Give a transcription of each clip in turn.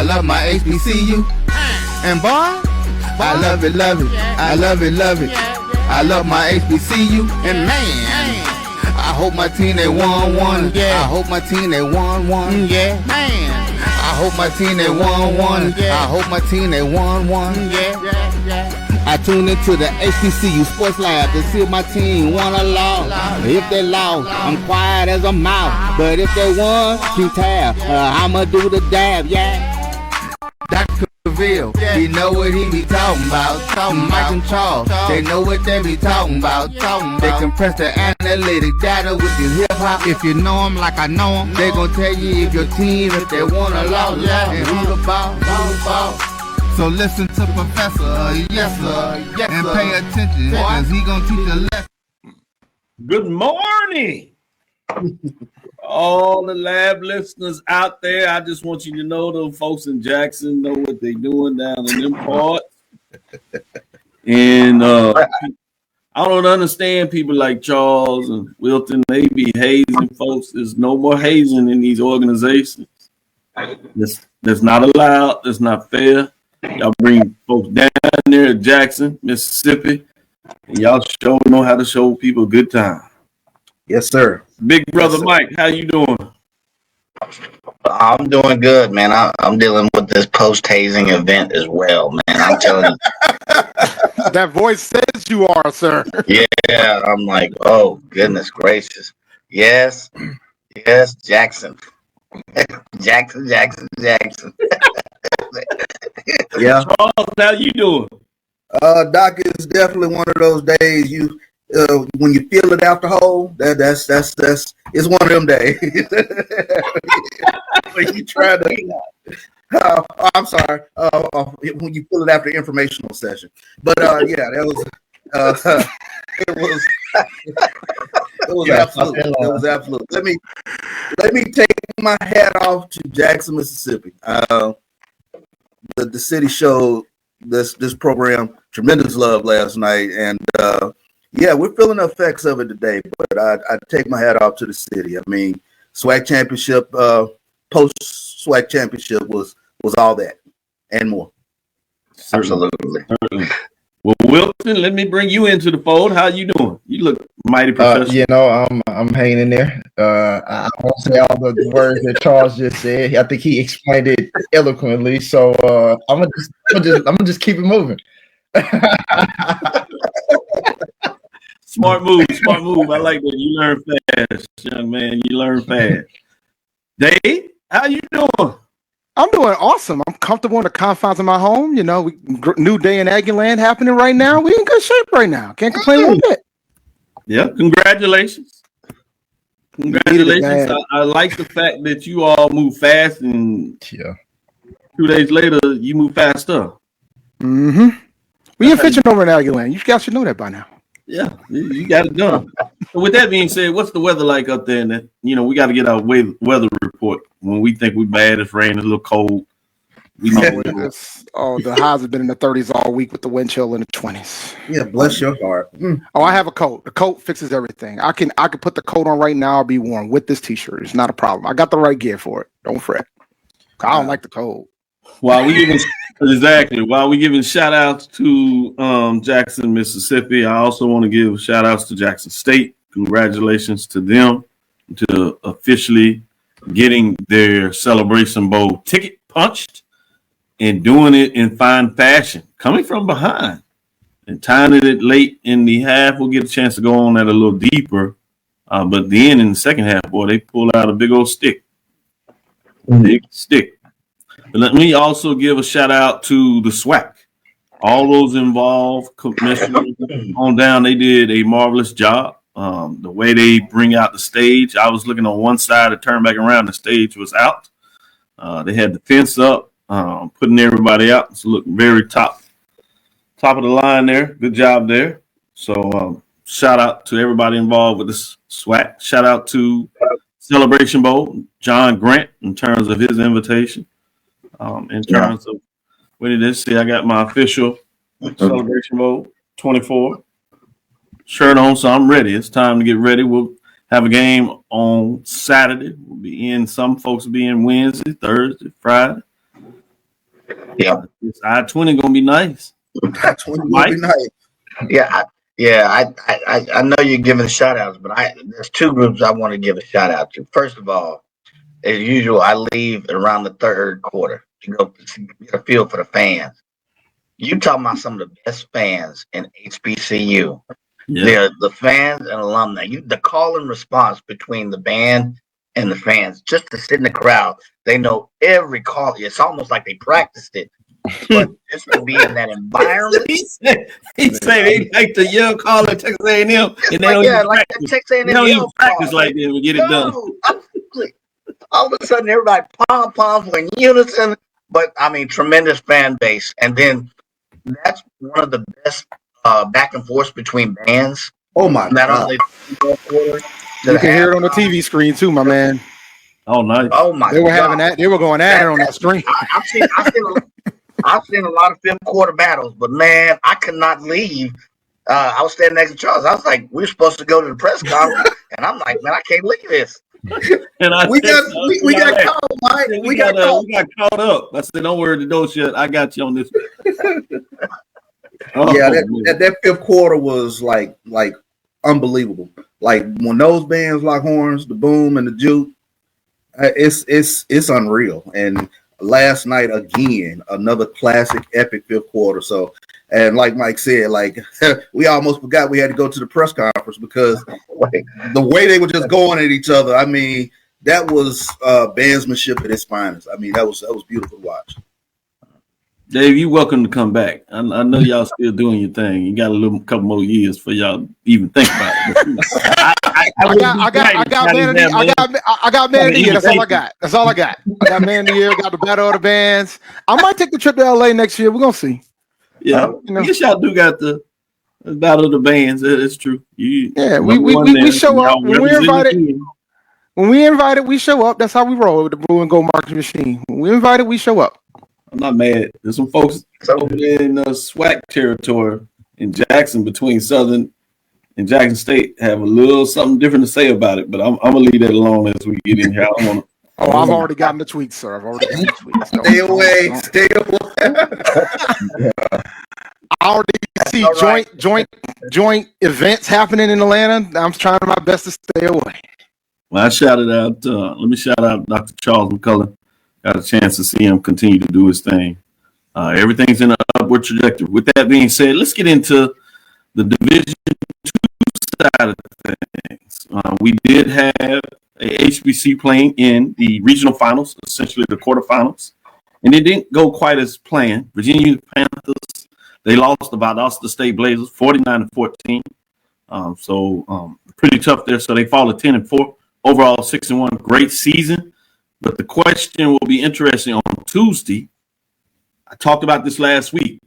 love my HBCU. And boy, I love it, love it. I love it, love it. I love my HBCU. And man, I hope my team they won one. I hope my team they won one. Man, I hope my team they won one. I hope my team they won one. I tuned into the HBCU Sports Lab to see if my team won or lost. If they lost, I'm quiet as a mouse. But if they won, keep tab. I'ma do the dab, Dr. Cavil, he know what he be talking about. Mike and Charles, they know what they be talking about. They compress the analytic data with the hip hop. If you know them like I know them, they gon' tell you if your team, if they won or lost, and who the ball. So listen to Professor, yes sir, and pay attention, cause he gonna teach a lesson. Good morning, all the lab listeners out there. I just want you to know those folks in Jackson know what they doing down in them parts. And I don't understand people like Charles and Wilton. They be hazing folks. There's no more hazing in these organizations. That's not allowed. That's not fair. Y'all bring folks down there at Jackson, Mississippi, and y'all know how to show people a good time. Yes, sir. Big brother Mike, how you doing? I'm doing good, man. I'm dealing with this post-hazing event as well, man. I'm telling you. That voice says you are, sir. Yeah, I'm like, oh, goodness gracious. Yes, Jackson. Jackson. Yeah. Charles, how you doing? Doc, is definitely one of those days you when you feel it after whole. That's it's one of them days. When you try to. I'm sorry. When you feel it after informational session, but yeah, that was. It was absolute. It was absolute. Let me take my hat off to Jackson, Mississippi. The city showed this program tremendous love last night, and yeah, we're feeling the effects of it today. But I take my hat off to the city. I mean, SWAC Championship, post SWAC Championship was all that and more. Absolutely. Well, Wilton, let me bring you into the fold. How you doing? You look mighty professional. I'm hanging in there. I won't say all the words that Charles just said. I think he explained it eloquently. So I'm gonna just keep it moving. Smart move. I like that. You learn fast, young man. You learn fast. Dave, how you doing? I'm doing awesome. I'm comfortable in the confines of my home. You know, new day in Aggieland happening right now. We in good shape right now. Can't complain one bit. Yeah, congratulations. I like the fact that you all move fast, and 2 days later you move faster. Mm-hmm. We ain't fishing over in Aggieland. You guys should know that by now. Yeah, you got it done. So with that being said, what's the weather like up there? And we got to get our weather report when we think we're bad. It's raining, a little cold. The highs have been in the 30s all week with the wind chill in the 20s. Yeah, bless your heart. Oh, I have a coat. The coat fixes everything. I can put the coat on right now. I'll be warm with this t-shirt. It's not a problem. I got the right gear for it. Don't fret. I don't like the cold. While we giving shout outs to Jackson, Mississippi, I also want to give shout outs to Jackson State. Congratulations to them to officially getting their Celebration Bowl ticket punched and doing it in fine fashion, coming from behind and tying it late in the half. We'll get a chance to go on that a little deeper. But then in the second half, boy, they pulled out a big old stick. Big stick. But let me also give a shout out to the SWAC. All those involved, commissioners on down, they did a marvelous job. The way they bring out the stage, I was looking on one side to turn back around, the stage was out. They had the fence up, putting everybody out. It's looking very top of the line there. Good job there. So shout out to everybody involved with this SWAC. Shout out to Celebration Bowl, John Grant, in terms of his invitation. In terms of what did this say? I got my official Celebration Bowl 24 shirt on, so I'm ready. It's time to get ready. We'll have a game on Saturday. We'll be in. Some folks will be in Wednesday, Thursday, Friday. Yeah. This I-20 gonna be nice. That's when Mike? be nice. I know you're giving shout outs, but there's two groups I want to give a shout out to. First of all, as usual, I leave around the third quarter to go get a feel for the fans. You talking about some of the best fans in HBCU. Yeah. They're the fans and alumni. The call and response between the band and the fans, just to sit in the crowd, they know every call. It's almost like they practiced it. But just to be in that environment. he said they like the young call at Texas A&M, and they don't even like practice. Texas A&M They don't even yell practice call. like that and get it done. Absolutely. All of a sudden, everybody pom-poms in unison. But, I mean, tremendous fan base. And then that's one of the best back and forth between bands. Oh my Not God. only quarter, You can hear it on the TV screen too, my man. Oh, nice. Oh my! They were God. having that. They were going at it on that screen. I've seen a lot of fifth quarter battles, but man, I could not leave. I was standing next to Charles. I was like, "We're supposed to go to the press conference," and I'm like, "Man, I can't leave this." And We got caught, Mike. We got caught up. I said, "Don't worry, the door shut. I got you on this." Yeah, that fifth quarter was like unbelievable. Like when those bands like horns, the boom and the juke, it's unreal. And last night again, another classic epic fifth quarter. So, and like Mike said, like we almost forgot we had to go to the press conference because the way they were just going at each other. I mean, that was bandsmanship at its finest. I mean, that was beautiful to watch. Dave, you're welcome to come back. I know y'all still doing your thing. You got a couple more years for y'all to even think about it. I got man of the year. That's all I got. I got man of the year. Got the battle of the bands. I might take the trip to LA next year. We're gonna see. Yeah, I guess y'all do got the battle of the bands. It's true. We show up when we're invited. When we invited, we show up. That's how we roll with the Brew and Go marketing machine. When we invited, we show up. I'm not mad. There's some folks over there in SWAC territory in Jackson between Southern and Jackson State have a little something different to say about it, but I'm gonna leave that alone as we get in here. I don't want to. Oh, I've already gotten the tweets, sir. I've already gotten the tweets. Stay away. I already see joint events happening in Atlanta. I'm trying my best to stay away. Well, I shouted out. Let me shout out Dr. Charles McCullough. Got a chance to see him continue to do his thing. Everything's in an upward trajectory. With that being said, let's get into the Division II side of things. We did have a HBC playing in the regional finals, essentially the quarterfinals, and it didn't go quite as planned. Virginia Panthers, they lost to Valdosta State Blazers 49-14. So pretty tough there. So they fall to 10-4. Overall 6-1. Great season. But the question will be interesting on Tuesday. I talked about this last week.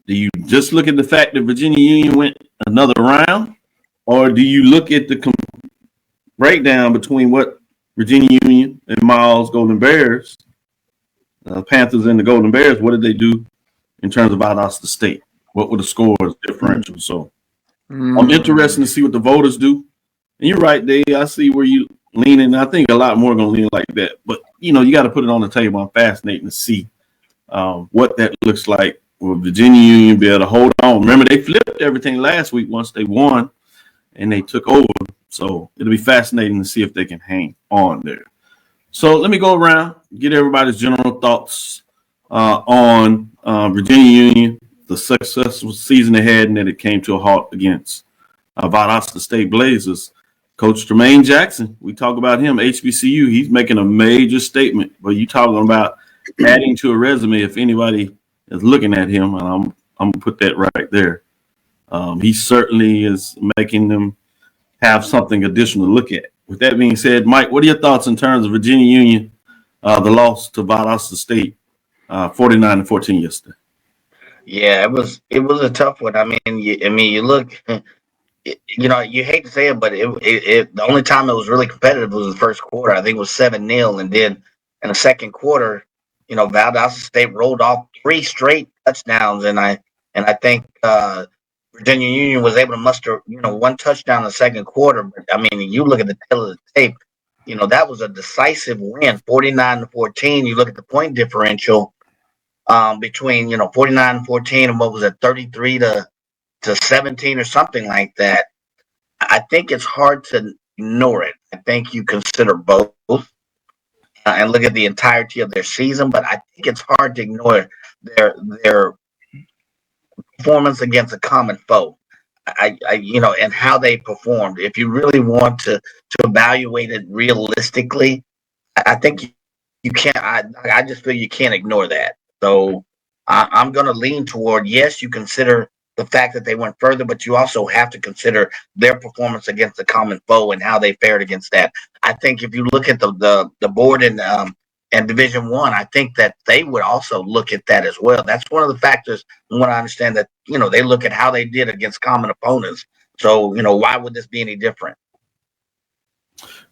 Do you just look at the fact that Virginia Union went another round, or do you look at the breakdown between what Virginia Union and Miles Golden Bears, Panthers and the Golden Bears, what did they do in terms of Valdosta State? What were the scores differential? So I'm interested to see what the voters do. And you're right, Dave. I see where you leaning. I think a lot more going to lean like that. But, you got to put it on the table. I'm fascinated to see what that looks like. Will Virginia Union be able to hold on? Remember, they flipped everything last week once they won and they took over. So it'll be fascinating to see if they can hang on there. So let me go around, get everybody's general thoughts on Virginia Union, the successful season they had, and then it came to a halt against Valdosta State Blazers. Coach Jermaine Jackson, we talk about him, HBCU. He's making a major statement. But you talking about adding to a resume if anybody is looking at him, and I'm going to put that right there. He certainly is making them have something additional to look at. With that being said, Mike, what are your thoughts in terms of Virginia Union, the loss to Valdosta State, 49-14 yesterday? Yeah, it was a tough one. I mean, you look. You hate to say it, but it the only time it was really competitive was the first quarter. I think it was 7-0, and then in the second quarter, Valdosta State rolled off 3 straight touchdowns, and I think Virginia Union was able to muster 1 touchdown in the second quarter. But I mean, you look at the tail of the tape, that was a decisive win, 49-14. You look at the point differential between 49-14 and what was it, 33 to 17 or something like that. I think it's hard to ignore it. I think you consider both and look at the entirety of their season, but I think it's hard to ignore their performance against a common foe. And how they performed. If you really want to evaluate it realistically, I think you can't. I just feel you can't ignore that. So I'm going to lean toward, yes, you consider the fact that they went further, but you also have to consider their performance against the common foe and how they fared against that. I think if you look at the board and Division I, I think that they would also look at that as well. That's one of the factors. And what I understand that they look at how they did against common opponents. So why would this be any different?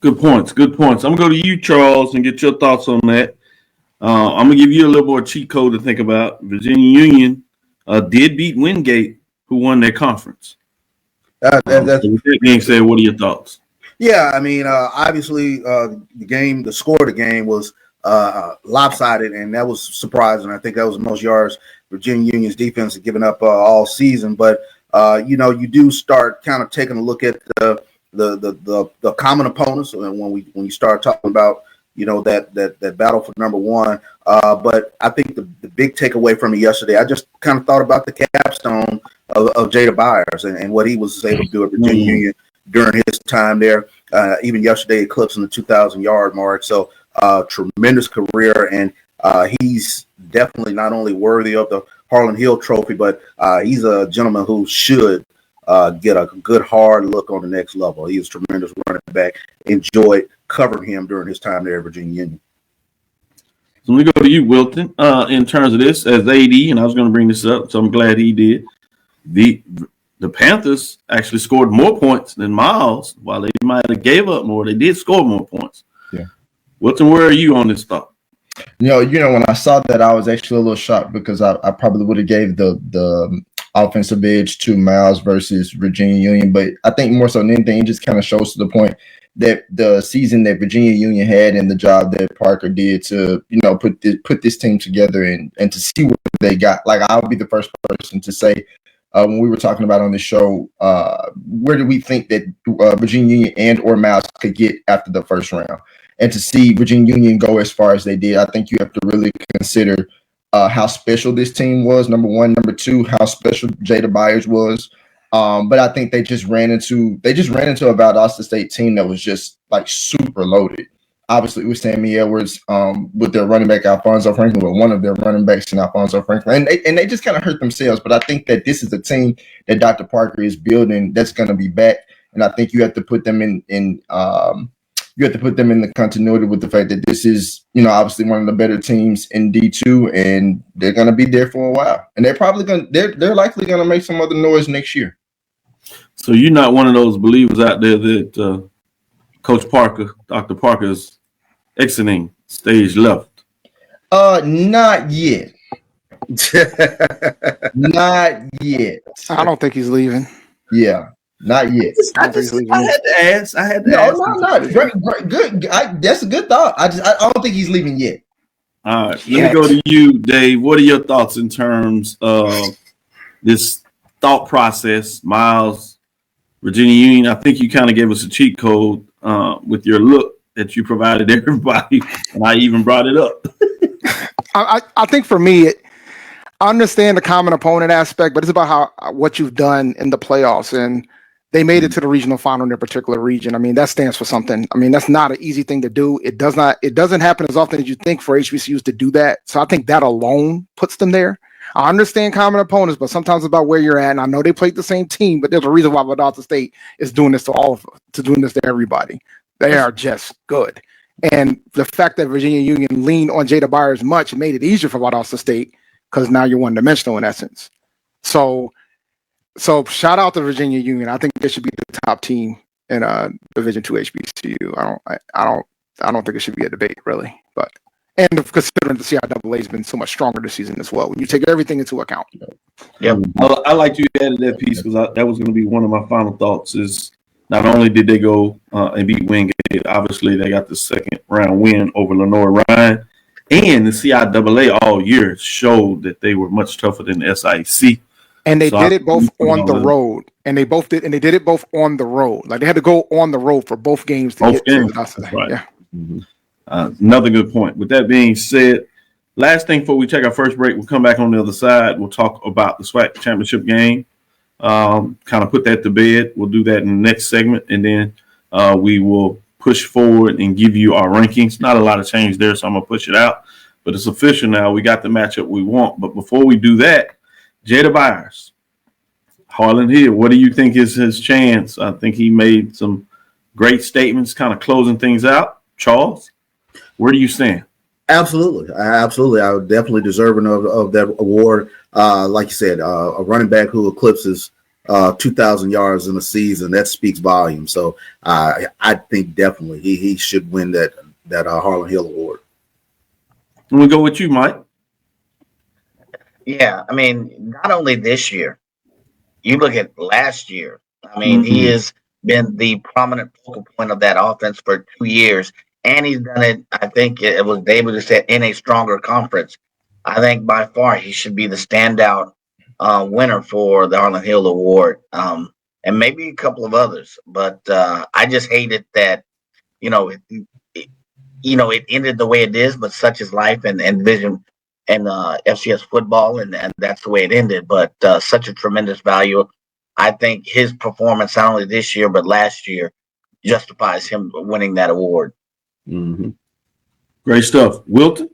Good points. Good points. I'm gonna go to you, Charles, and get your thoughts on that. I'm gonna give you a little more cheat code to think about. Virginia Union did beat Wingate, who won their conference. That's with that being said, what are your thoughts? Yeah, I mean, obviously, the score of the game was lopsided, and that was surprising. I think that was the most yards Virginia Union's defense had given up all season. But you do start kind of taking a look at the common opponents when you start talking about that battle for number one. But I think the big takeaway from me yesterday, I just kind of thought about the capstone of Jada Byers and what he was able to do at Virginia Union during his time there. Even yesterday, eclipsing the 2,000-yard mark. So tremendous career, and he's definitely not only worthy of the Harlan Hill Trophy, but he's a gentleman who should get a good hard look on the next level. He is a tremendous running back. Enjoyed covering him during his time there at Virginia Union. So let me go to you, Wilton. In terms of this, as AD, and I was going to bring this up, so I'm glad he did. The Panthers actually scored more points than Miles. While they might have gave up more, they did score more points. Yeah. Wilton, where are you on this thought? When I saw that, I was actually a little shocked because I probably would have gave the offensive edge to Miles versus Virginia Union. But I think more so than anything, it just kind of shows to the point that the season that Virginia Union had and the job that Parker did to, put this team together and to see what they got. Like, I'll be the first person to say, when we were talking about on the show, where do we think that Virginia Union and or Miles could get after the first round? And to see Virginia Union go as far as they did, I think you have to really consider how special this team was, number one. Number two, how special Jada Byers was. But I think they just ran into a Valdosta State team that was just like super loaded. Obviously, with Sammy Edwards, with their running back Alfonso Franklin, with one of their running backs in Alfonso Franklin, and they just kind of hurt themselves. But I think that this is a team that Dr. Parker is building that's going to be back, and I think you have to put them in the continuity with the fact that this is, obviously one of the better teams in D2, and they're going to be there for a while, and they're likely going to make some other noise next year. So you're not one of those believers out there that Coach Parker, Dr. Parker, is exiting stage left? Not yet. Not yet. I don't think he's leaving. Yeah, not yet. I had to ask. No. Good. That's a good thought. I don't think he's leaving yet. All right. Let me go to you, Dave. What are your thoughts in terms of this thought process, Miles, Virginia Union? I think you kind of gave us a cheat code with your look that you provided everybody, and I even brought it up. I think for me, I understand the common opponent aspect, but it's about what you've done in the playoffs, and they made it to the regional final in their particular region. I mean, that stands for something. I mean, that's not an easy thing to do. It doesn't happen as often as you think for HBCUs to do that. So I think that alone puts them there. I understand common opponents, but sometimes it's about where you're at. And I know they played the same team, but there's a reason why Valdosta State is doing this to everybody. They are just good. And the fact that Virginia Union leaned on Jada Byers much made it easier for Valdosta State because now you're one-dimensional in essence. So shout out to Virginia Union. I think they should be the top team in Division II HBCU. I don't think it should be a debate really, but. And considering the CAVIL has been so much stronger this season as well, when you take everything into account. Yeah, I like you added that piece because that was going to be one of my final thoughts. Is Not only did they go and beat Wingate, obviously they got the second round win over Lenore Ryan, and the CIAA all year showed that they were much tougher than the SIC. And they did it both on the road, and they did it both on the road. Like they had to go on the road for both games to get to the rest of that. Right. Yeah. Mm-hmm. Another good point. With that being said, last thing before we take our first break, we'll come back on the other side. We'll talk about the SWAC Championship Game. Kind of put that to bed. We'll do that in the next segment, and then we will push forward and give you our rankings. Not a lot of change there, so I'm gonna push it out, but it's official now. We got the matchup we want. But before we do that, Jada Byers, Harlan Hill, what do you think is his chance? I think he made some great statements, kind of closing things out. Charles, where do you stand? Absolutely. I would definitely deserving of that award. Like you said, a running back who eclipses 2,000 yards in a season, that speaks volumes. So I think definitely he should win that Harlan Hill award. And we go with you, Mike. Yeah, I mean, not only this year, you look at last year. I mean, he has been the prominent focal point of that offense for 2 years. And he's done it, I think it was David who said, in a stronger conference. I think by far he should be the standout winner for the Harlan Hill Award, and maybe a couple of others. But I just hated that, it ended the way it is, but such is life and vision and FCS football, and that's the way it ended. But such a tremendous value. I think his performance, not only this year, but last year, justifies him winning that award. Mm-hmm. Great stuff. Wilton?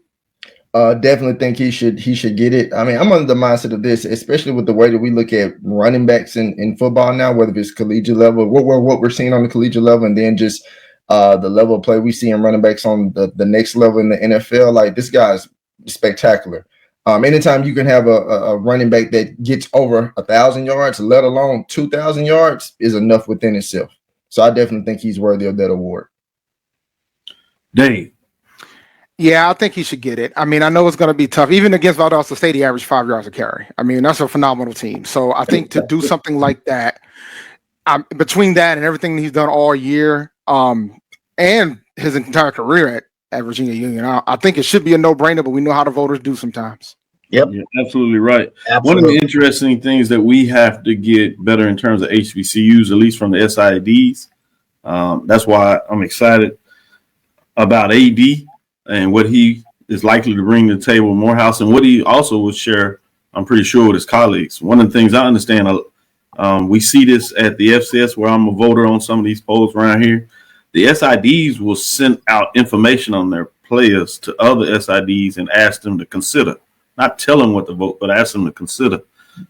Definitely think he should get it. I mean, I'm under the mindset of this, especially with the way that we look at running backs in football now, whether it's collegiate level, what we're seeing on the collegiate level, and then just the level of play we see in running backs on the next level in the NFL. Like, this guy's spectacular. Anytime you can have a running back that gets over 1,000 yards, let alone 2,000 yards, is enough within itself. So I definitely think he's worthy of that award. Dave? Yeah, I think he should get it. I mean, I know it's going to be tough. Even against Valdosta State, he averaged 5 yards a carry. I mean, that's a phenomenal team. So I think to do something like that, between that and everything he's done all year, and his entire career at Virginia Union, I think it should be a no-brainer, but we know how the voters do sometimes. Yep. You're absolutely right. Absolutely. One of the interesting things that we have to get better in terms of HBCUs, at least from the SIDs, that's why I'm excited about AD and what he is likely to bring to the table with Morehouse, and what he also will share, I'm pretty sure, with his colleagues. One of the things I understand, we see this at the FCS, where I'm a voter on some of these polls around here. The SIDs will send out information on their players to other SIDs and ask them to consider. Not tell them what to vote, but ask them to consider.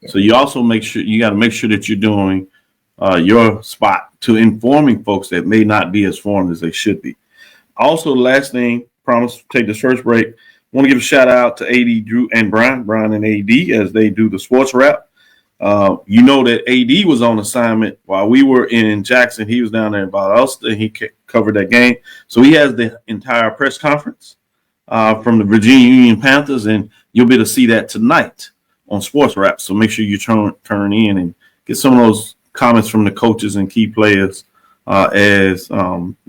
So you also got to make sure that you're doing your spot to informing folks that may not be as informed as they should be. Also, the last thing, promise to take this first break. Want to give a shout out to AD, Drew, and Brian and AD as they do the sports wrap. You know that AD was on assignment while we were in Jackson. He was down there in Valdosta, and he covered that game. So he has the entire press conference from the Virginia Union Panthers, and you'll be able to see that tonight on Sports Wrap. So make sure you turn in and get some of those comments from the coaches and key players as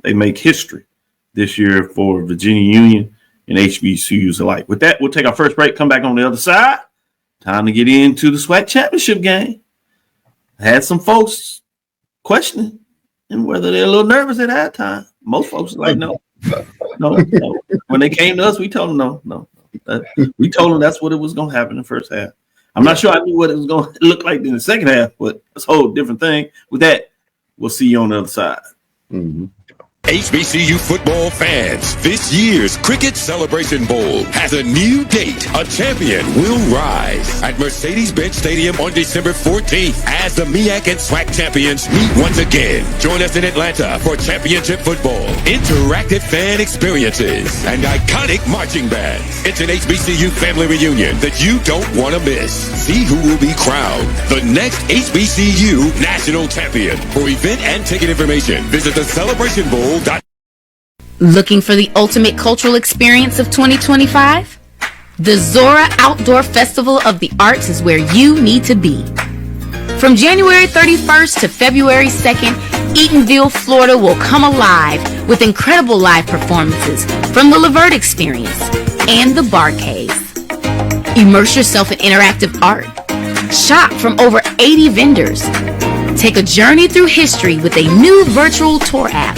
they make history this year for Virginia Union and HBCUs alike. With that, we'll take our first break, come back on the other side. Time to get into the SWAC Championship Game. I had some folks questioning and whether they're a little nervous at that time. Most folks are like, no. When they came to us, we told them no. We told them that's what it was going to happen in the first half. I'm not sure I knew what it was going to look like in the second half, but it's a whole different thing. With that, we'll see you on the other side. Mm-hmm. HBCU football fans, this year's Cricket Celebration Bowl has a new date. A champion will rise at Mercedes-Benz Stadium on December 14th as the MEAC and SWAC champions meet once again. Join us in Atlanta for championship football, interactive fan experiences, and iconic marching bands. It's an HBCU family reunion that you don't want to miss. See who will be crowned the next HBCU national champion. For event and ticket information, visit the Celebration Bowl. Looking for the ultimate cultural experience of 2025? The Zora Outdoor Festival of the Arts is where you need to be. From January 31st to February 2nd, Eatonville, Florida will come alive with incredible live performances from the Levert Experience and the Bar Cave. Immerse yourself in interactive art. Shop from over 80 vendors. Take a journey through history with a new virtual tour app.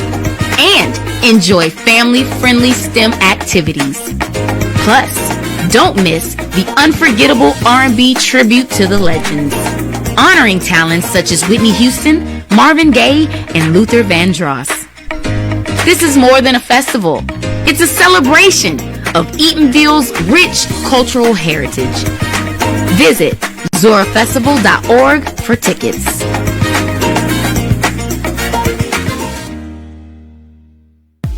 And enjoy family-friendly STEM activities. Plus, don't miss the unforgettable R&B tribute to the legends, honoring talents such as Whitney Houston, Marvin Gaye, and Luther Vandross. This is more than a festival. It's a celebration of Eatonville's rich cultural heritage. Visit zorafestival.org for tickets.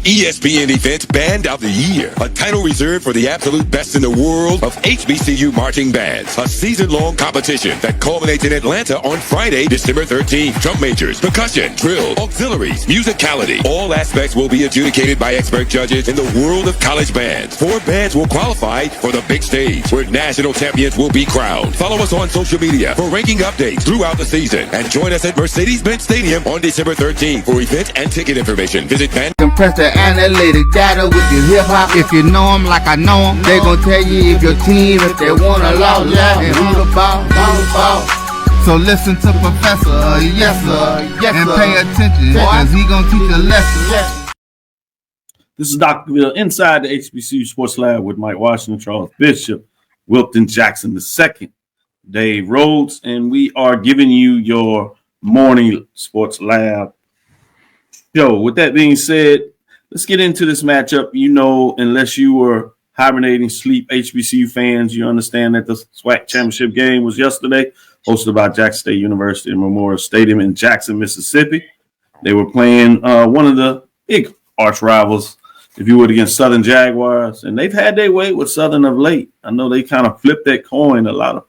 ESPN Events Band of the Year, a title reserved for the absolute best in the world of HBCU marching bands. A season-long competition that culminates in Atlanta on Friday, December 13th. Drum majors, percussion, drill, auxiliaries, musicality. All aspects will be adjudicated by expert judges in the world of college bands. 4 bands will qualify for the big stage, where national champions will be crowned. Follow us on social media for ranking updates throughout the season. And join us at Mercedes-Benz Stadium on December 13th for event and ticket information. Visit band. Compress the analytic data with your hip hop. If you know them like I know them, they gon' tell you if your team, if they wanna lose, and who the ball. So listen to Professor, yes sir, and pay attention, cause he gon' teach a lesson. This is Dr. Cavil inside the HBCU Sports Lab with Mike Washington, Charles Bishop, Wilton Jackson II, Dave Rhodes, and we are giving you your morning Sports Lab. Yo, with that being said, let's get into this matchup. You know, unless you were hibernating sleep HBCU fans, you understand that the SWAC Championship Game was yesterday, hosted by Jackson State University and Memorial Stadium in Jackson, Mississippi. They were playing one of the big arch rivals, if you would, against Southern Jaguars, and they've had their way with Southern of late. I know they kind of flipped that coin. A lot of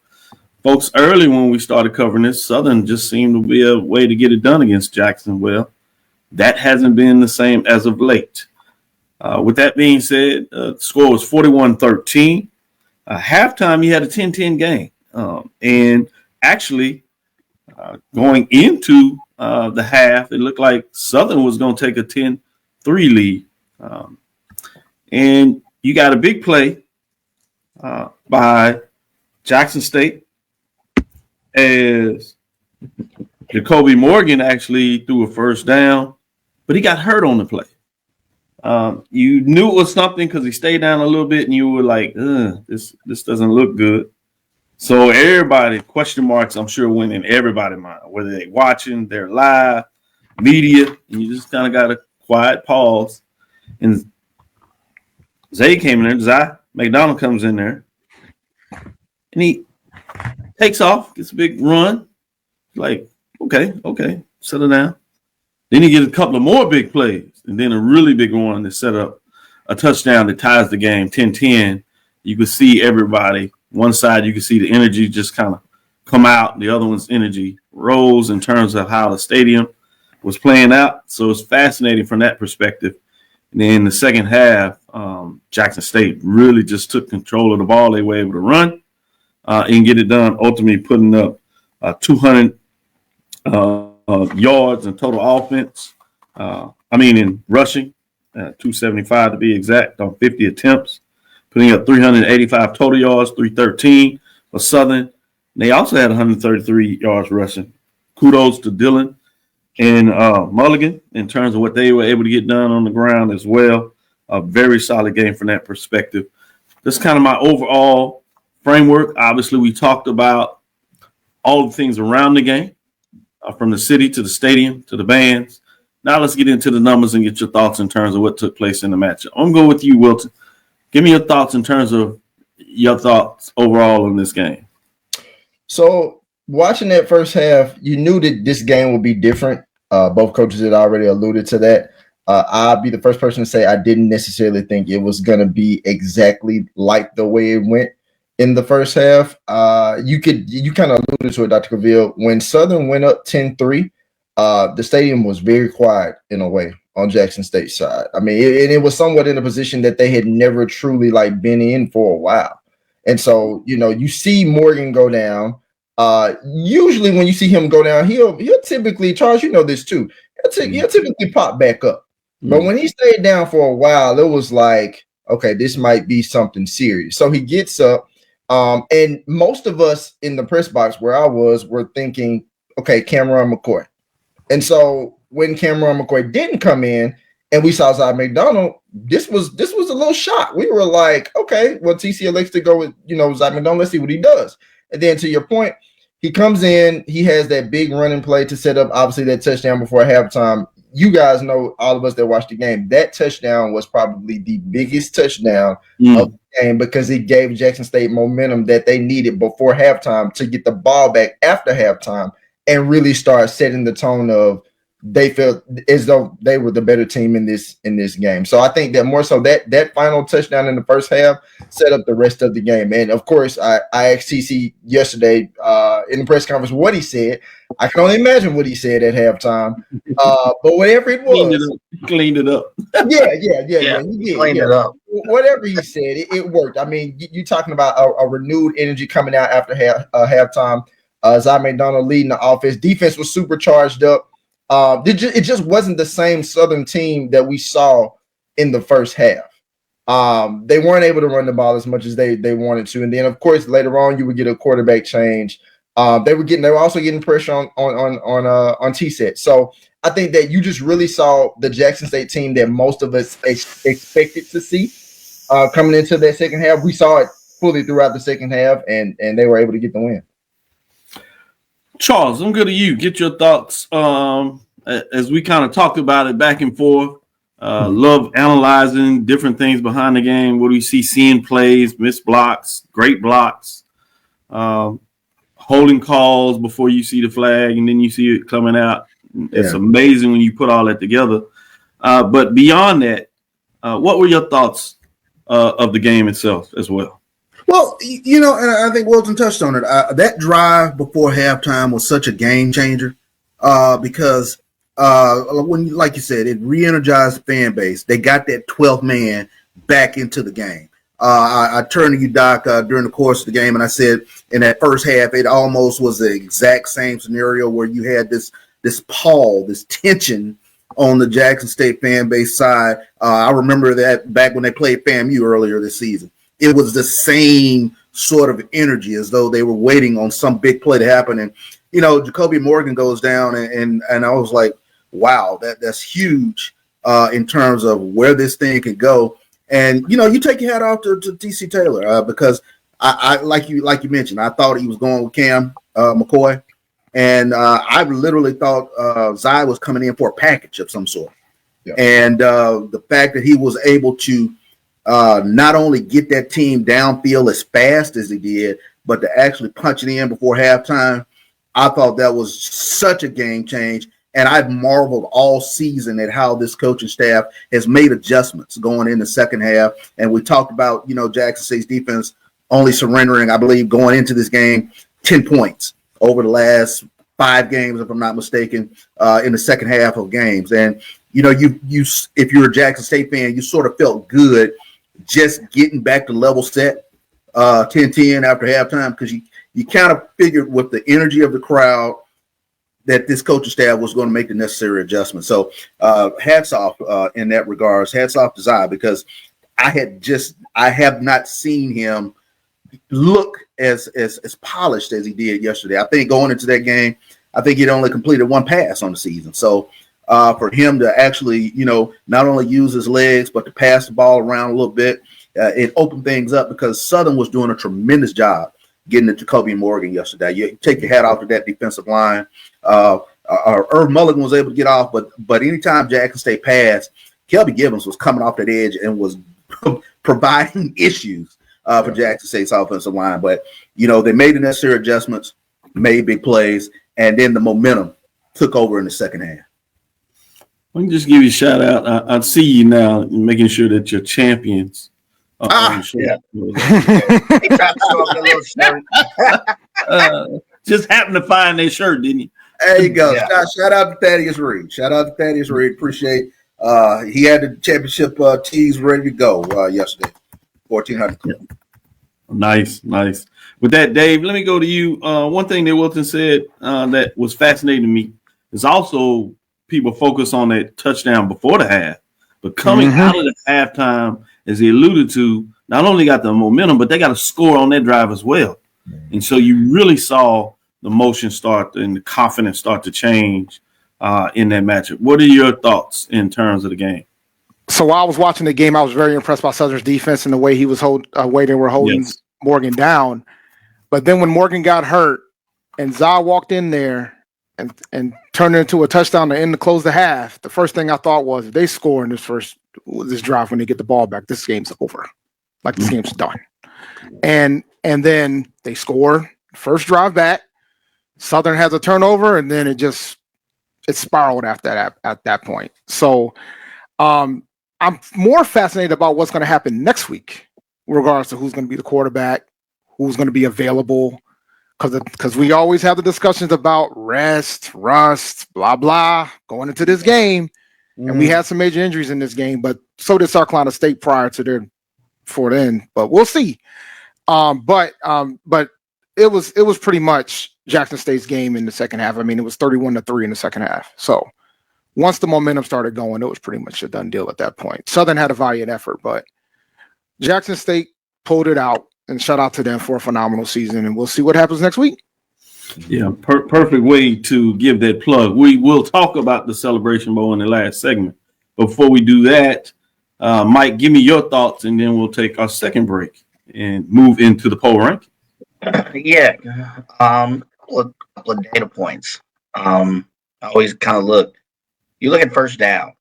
folks early when we started covering this, Southern just seemed to be a way to get it done against Jackson. Well, that hasn't been the same as of late. With that being said, the score was 41-13. Halftime, you had a 10-10 game. And actually, going into the half, it looked like Southern was going to take a 10-3 lead. And you got a big play by Jackson State as Jacoby Morgan actually threw a first down, but he got hurt on the play. You knew it was something because he stayed down a little bit, and you were like, this doesn't look good. So everybody, question marks, I'm sure, went in everybody's mind, whether they're watching, they're live, media, and you just kind of got a quiet pause. And Zay came in there, Zay McDonald comes in there, and he takes off, gets a big run, like, okay, settle down. Then he gets a couple of more big plays, and then a really big one that set up a touchdown that ties the game 10-10. You could see everybody. One side, you could see the energy just kind of come out. The other one's energy rose in terms of how the stadium was playing out. So it's fascinating from that perspective. And then in the second half, Jackson State really just took control of the ball. They were able to run and get it done, ultimately putting up 200 yards in total offense. In rushing, 275 to be exact on 50 attempts, putting up 385 total yards, 313 for Southern. They also had 133 yards rushing. Kudos to Dylan and Mulligan in terms of what they were able to get done on the ground as well. A very solid game from that perspective. That's kind of my overall framework. Obviously, we talked about all the things around the game, from the city to the stadium to the bands. Now let's get into the numbers and get your thoughts in terms of what took place in the matchup. I'm going with you, Wilton. Give me your thoughts in terms of your thoughts overall in this game. So watching that first half, you knew that this game would be different. Both coaches had already alluded to that. I'll be the first person to say I didn't necessarily think it was going to be exactly like the way it went in the first half. You kind of alluded to it, Dr. Cavil. When Southern went up 10-3, the stadium was very quiet in a way on Jackson State's side. I mean, it was somewhat in a position that they had never truly been in for a while. And so, you see Morgan go down. Usually when you see him go down, he'll typically, Charles, you know this too, he'll typically pop back up. But when he stayed down for a while, it was like, okay, this might be something serious. So he gets up, and most of us in the press box where I was were thinking, okay, Cameron McCoy. And so when Cameron McCoy didn't come in, and we saw Zai McDonald, this was a little shock. We were like, okay, well, TC elects to go with Zai McDonald. Let's see what he does. And then to your point, he comes in, he has that big running play to set up, obviously, that touchdown before halftime. You guys know, all of us that watched the game, that touchdown was probably the biggest touchdown of the game because it gave Jackson State momentum that they needed before halftime to get the ball back after halftime and really start setting the tone of they felt as though they were the better team in this game. So I think that more so that final touchdown in the first half set up the rest of the game. And of course, I asked TC yesterday in the press conference what he said. I can only imagine what he said at halftime. But whatever it was, cleaned it up. Yeah. He did. Cleaned it up. Whatever he said, it worked. I mean, you're talking about a renewed energy coming out after halftime. Zai McDonald leading the offense. Defense was super charged up. It just wasn't the same Southern team that we saw in the first half. They weren't able to run the ball as much as they wanted to, and then of course later on you would get a quarterback change. They were also getting pressure on T-set. So I think that you just really saw the Jackson State team that most of us expected to see coming into that second half. We saw it fully throughout the second half, and they were able to get the win. Charles, I'm good to you. Get your thoughts as we kind of talked about it back and forth. Love analyzing different things behind the game. What do you see? Seeing plays, missed blocks, great blocks, holding calls before you see the flag, and then you see it coming out. It's amazing when you put all that together. But beyond that, what were your thoughts of the game itself as well? Well, and I think Wilton touched on it. That drive before halftime was such a game changer because when, like you said, it re-energized the fan base. They got that 12th man back into the game. I turned to you, Doc, during the course of the game, and I said in that first half, it almost was the exact same scenario where you had this pall, this tension on the Jackson State fan base side. I remember that back when they played FAMU earlier this season. It was the same sort of energy as though they were waiting on some big play to happen. And, Jacoby Morgan goes down and I was like, wow, that's huge in terms of where this thing can go. And, you take your hat off to TC Taylor because I like you mentioned, I thought he was going with Cam McCoy. And I literally thought Zai was coming in for a package of some sort. Yeah. And the fact that he was able to not only get that team downfield as fast as he did, but to actually punch it in before halftime, I thought that was such a game change. And I've marveled all season at how this coaching staff has made adjustments going in the second half. And we talked about, Jackson State's defense only surrendering, I believe, going into this game, 10 points over the last 5 games, if I'm not mistaken, in the second half of games. And, you if you're a Jackson State fan, you sort of felt good just getting back to level set 10-10 after halftime because you kind of figured with the energy of the crowd that this coaching staff was going to make the necessary adjustments. So hats off in that regards. Hats off to Zai because I have not seen him look as polished as he did yesterday. I think going into that game, I think he'd only completed 1 pass on the season. So for him to actually, not only use his legs, but to pass the ball around a little bit, it opened things up because Southern was doing a tremendous job getting to Jacoby Morgan yesterday. You take your hat off to that defensive line. Irv Mulligan was able to get off, but anytime Jackson State passed, Kelby Gibbons was coming off that edge and was providing issues for Jackson State's offensive line. But, they made the necessary adjustments, made big plays, and then the momentum took over in the second half. Let me just give you a shout out. I see you now making sure that your champions are on the show. Yeah. He tried to show up a little shirt. Just happened to find their shirt, didn't you? There you go. Yeah. Shout out to Thaddeus Reed. Appreciate he had the championship tees ready to go yesterday. 1400. Nice. With that, Dave, let me go to you. One thing that Wilton said that was fascinating to me is also people focus on that touchdown before the half, but coming out of the halftime, as he alluded to, not only got the momentum, but they got to score on that drive as well. And so you really saw the motion start and the confidence start to change in that matchup. What are your thoughts in terms of the game? So while I was watching the game, I was very impressed by Southern's defense and the way they were holding Morgan down. But then when Morgan got hurt and Zah walked in there and turned it into a touchdown to end to close the half, the first thing I thought was, if they score in this drive when they get the ball back, this game's over. Like, this game's done. And then they score first drive back. Southern has a turnover, and then it spiraled after at that point. So I'm more fascinated about what's going to happen next week, regardless of who's going to be the quarterback, who's going to be available, because we always have the discussions about rust, blah, blah, going into this game. And we had some major injuries in this game, but so did South Carolina State before then. But we'll see. But it was pretty much Jackson State's game in the second half. I mean, it was 31-3 in the second half. So once the momentum started going, it was pretty much a done deal at that point. Southern had a valiant effort, but Jackson State pulled it out, and shout out to them for a phenomenal season. And we'll see what happens next week. Yeah, perfect way to give that plug. We will talk about the Celebration Bowl in the last segment. Before we do that, Mike, give me your thoughts, and then we'll take our second break and move into the poll ranking. Yeah, a couple of data points. I always kind of look. You look at first down,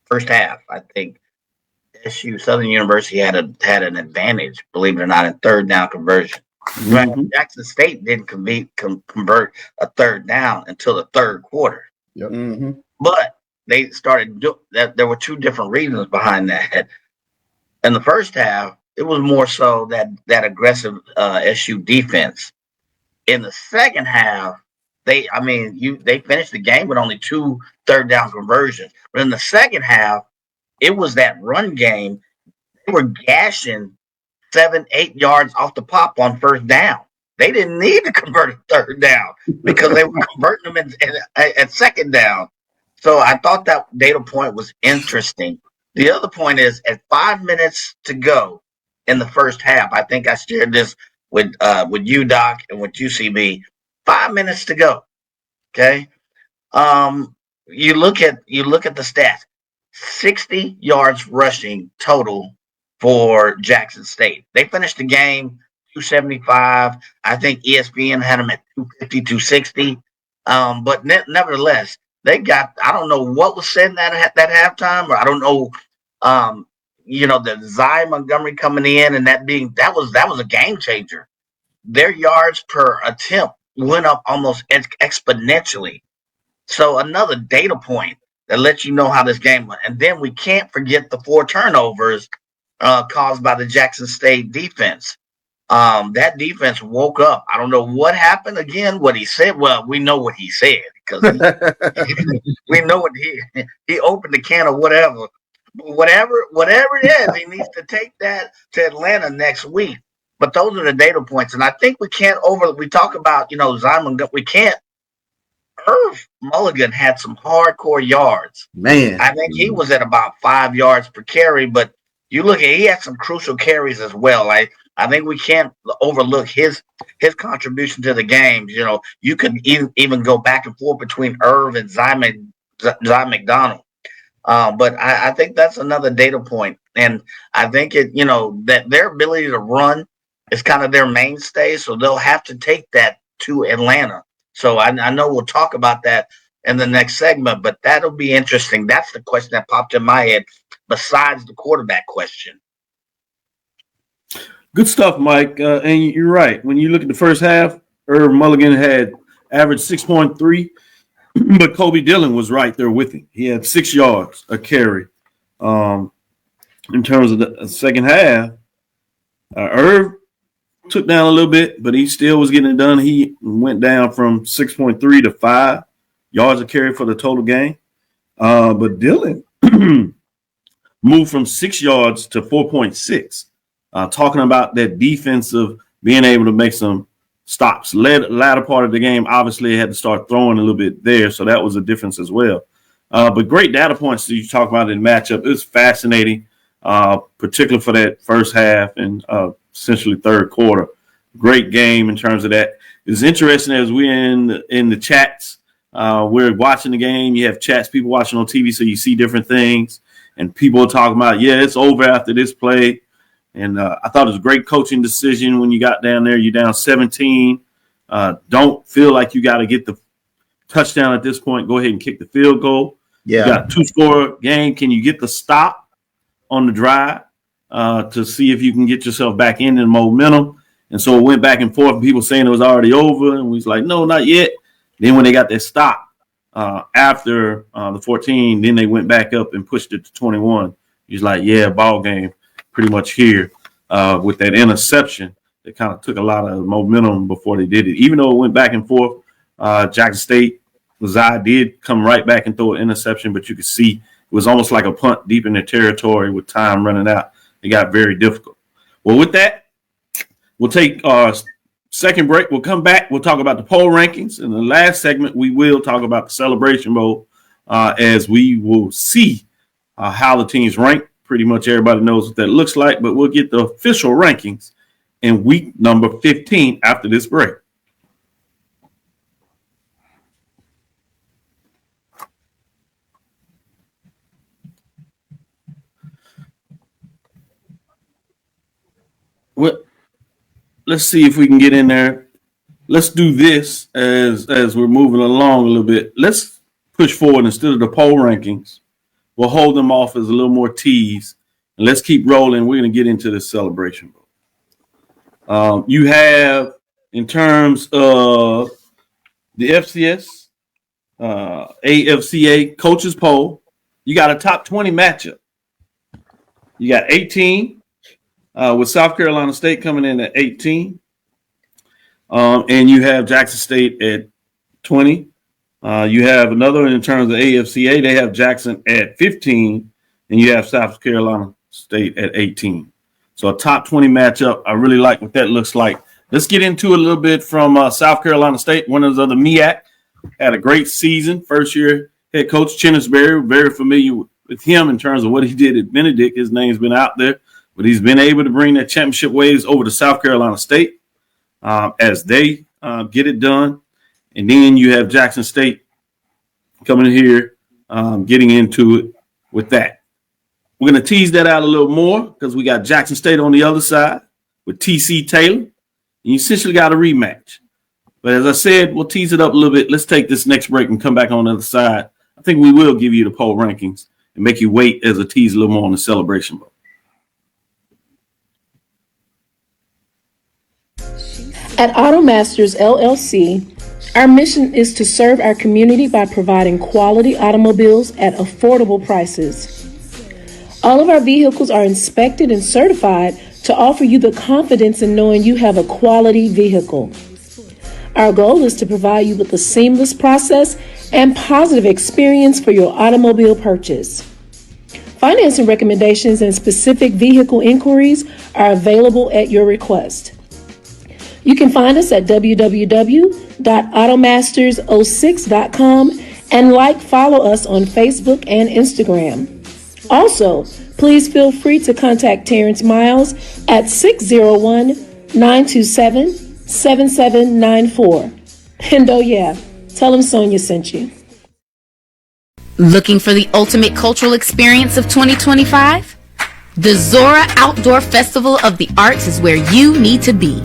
first half. I think Southern University had an advantage, believe it or not, in third down conversion. Jackson State didn't convert a third down until the third quarter. Yep. But they started that. There were two different reasons behind that. In the first half, it was more so that aggressive SU defense. In the second half, they finished the game with only 2 third down conversions. But in the second half, it was that run game. They were gashing 7-8 yards off the pop on first down. They didn't need to convert a third down because they were converting them at second down. So I thought that data point was interesting. The other point is, at 5 minutes to go in the first half, I think I shared this with you, Doc, and with UCB. 5 minutes to go. Okay. You look at the stats. 60 yards rushing total for Jackson State. They finished the game 275. I think ESPN had them at 250, 260. But nevertheless, they got, I don't know what was said at that halftime, or I don't know, the Zy Montgomery coming in and that was a game changer. Their yards per attempt went up almost exponentially. So another data point that lets you know how this game went. And then we can't forget the 4 turnovers caused by the Jackson State defense. That defense woke up. I don't know what happened. Again, what he said. Well, we know what he said because we know what he opened the can of whatever. Whatever it is, he needs to take that to Atlanta next week. But those are the data points. And I think we can't we talk about, Zion, we can't. Irv Mulligan had some hardcore yards. Man, I think he was at about 5 yards per carry, but you look at, he had some crucial carries as well. I think we can't overlook his contribution to the game. You could even go back and forth between Irv and Zy McDonald. But I think that's another data point. And I think that their ability to run is kind of their mainstay. So they'll have to take that to Atlanta. So I know we'll talk about that in the next segment, but that'll be interesting. That's the question that popped in my head besides the quarterback question. Good stuff, Mike. And you're right. When you look at the first half, Irv Mulligan had averaged 6.3, but Kobe Dillon was right there with him. He had 6 yards a carry. In terms of the second half, Irv took down a little bit, but he still was getting it done. He went down from 6.3 to 5 yards a carry for the total game. But Dillon moved from 6 yards to 4.6. Talking about that defensive being able to make some stops. Latter part of the game, obviously, had to start throwing a little bit there, so that was a difference as well. But great data points that you talk about in the matchup. It was fascinating, particularly for that first half and essentially third quarter. Great game in terms of that. It's interesting as we're in the chats. We're watching the game. You have chats, people watching on TV, so you see different things. And people are talking about, yeah, it's over after this play. And I thought it was a great coaching decision when you got down there. You're down 17. Don't feel like you got to get the touchdown at this point. Go ahead and kick the field goal. Yeah. You got a 2-score game. Can you get the stop on the drive to see if you can get yourself back in the momentum? And so it went back and forth. And people saying it was already over. And we was like, no, not yet. Then when they got their stop after the 14, then they went back up and pushed it to 21. He's like, yeah, ball game pretty much here with that interception. They kind of took a lot of momentum before they did it. Even though it went back and forth, Jackson State, Zai did come right back and throw an interception, but you could see it was almost like a punt deep in their territory with time running out. It got very difficult. Well, with that, we'll take our second break. We'll come back. We'll talk about the poll rankings. In the last segment, we will talk about the Celebration Bowl as we will see how the teams rank. Pretty much everybody knows what that looks like, but we'll get the official rankings in week number 15 after this break. Well, let's see if we can get in there. Let's do this as we're moving along a little bit. Let's push forward instead of the poll rankings. We'll hold them off as a little more tease. And let's keep rolling. We're going to get into this Celebration Bowl. You have, in terms of the FCS, AFCA coaches poll, you got a top 20 matchup. You got 18 with South Carolina State coming in at 18. And you have Jackson State at 20. You have another in terms of AFCA. They have Jackson at 15, and you have South Carolina State at 18. So a top 20 matchup. I really like what that looks like. Let's get into it a little bit from South Carolina State. Winners of the MEAC, had a great season. First year head coach Chinnisberry, very familiar with him in terms of what he did at Benedict. His name's been out there, but he's been able to bring that championship waves over to South Carolina State as they get it done. And then you have Jackson State coming in here, getting into it with that. We're going to tease that out a little more because we got Jackson State on the other side with TC Taylor. And you essentially got a rematch. But as I said, we'll tease it up a little bit. Let's take this next break and come back on the other side. I think we will give you the poll rankings and make you wait as a tease a little more on the Celebration Bowl. At AutoMasters LLC, our mission is to serve our community by providing quality automobiles at affordable prices. All of our vehicles are inspected and certified to offer you the confidence in knowing you have a quality vehicle. Our goal is to provide you with a seamless process and positive experience for your automobile purchase. Financing recommendations and specific vehicle inquiries are available at your request. You can find us at www.automasters06.com and follow us on Facebook and Instagram. Also, please feel free to contact Terrence Miles at 601-927-7794. And oh yeah, tell him Sonia sent you. Looking for the ultimate cultural experience of 2025? The Zora Outdoor Festival of the Arts is where you need to be.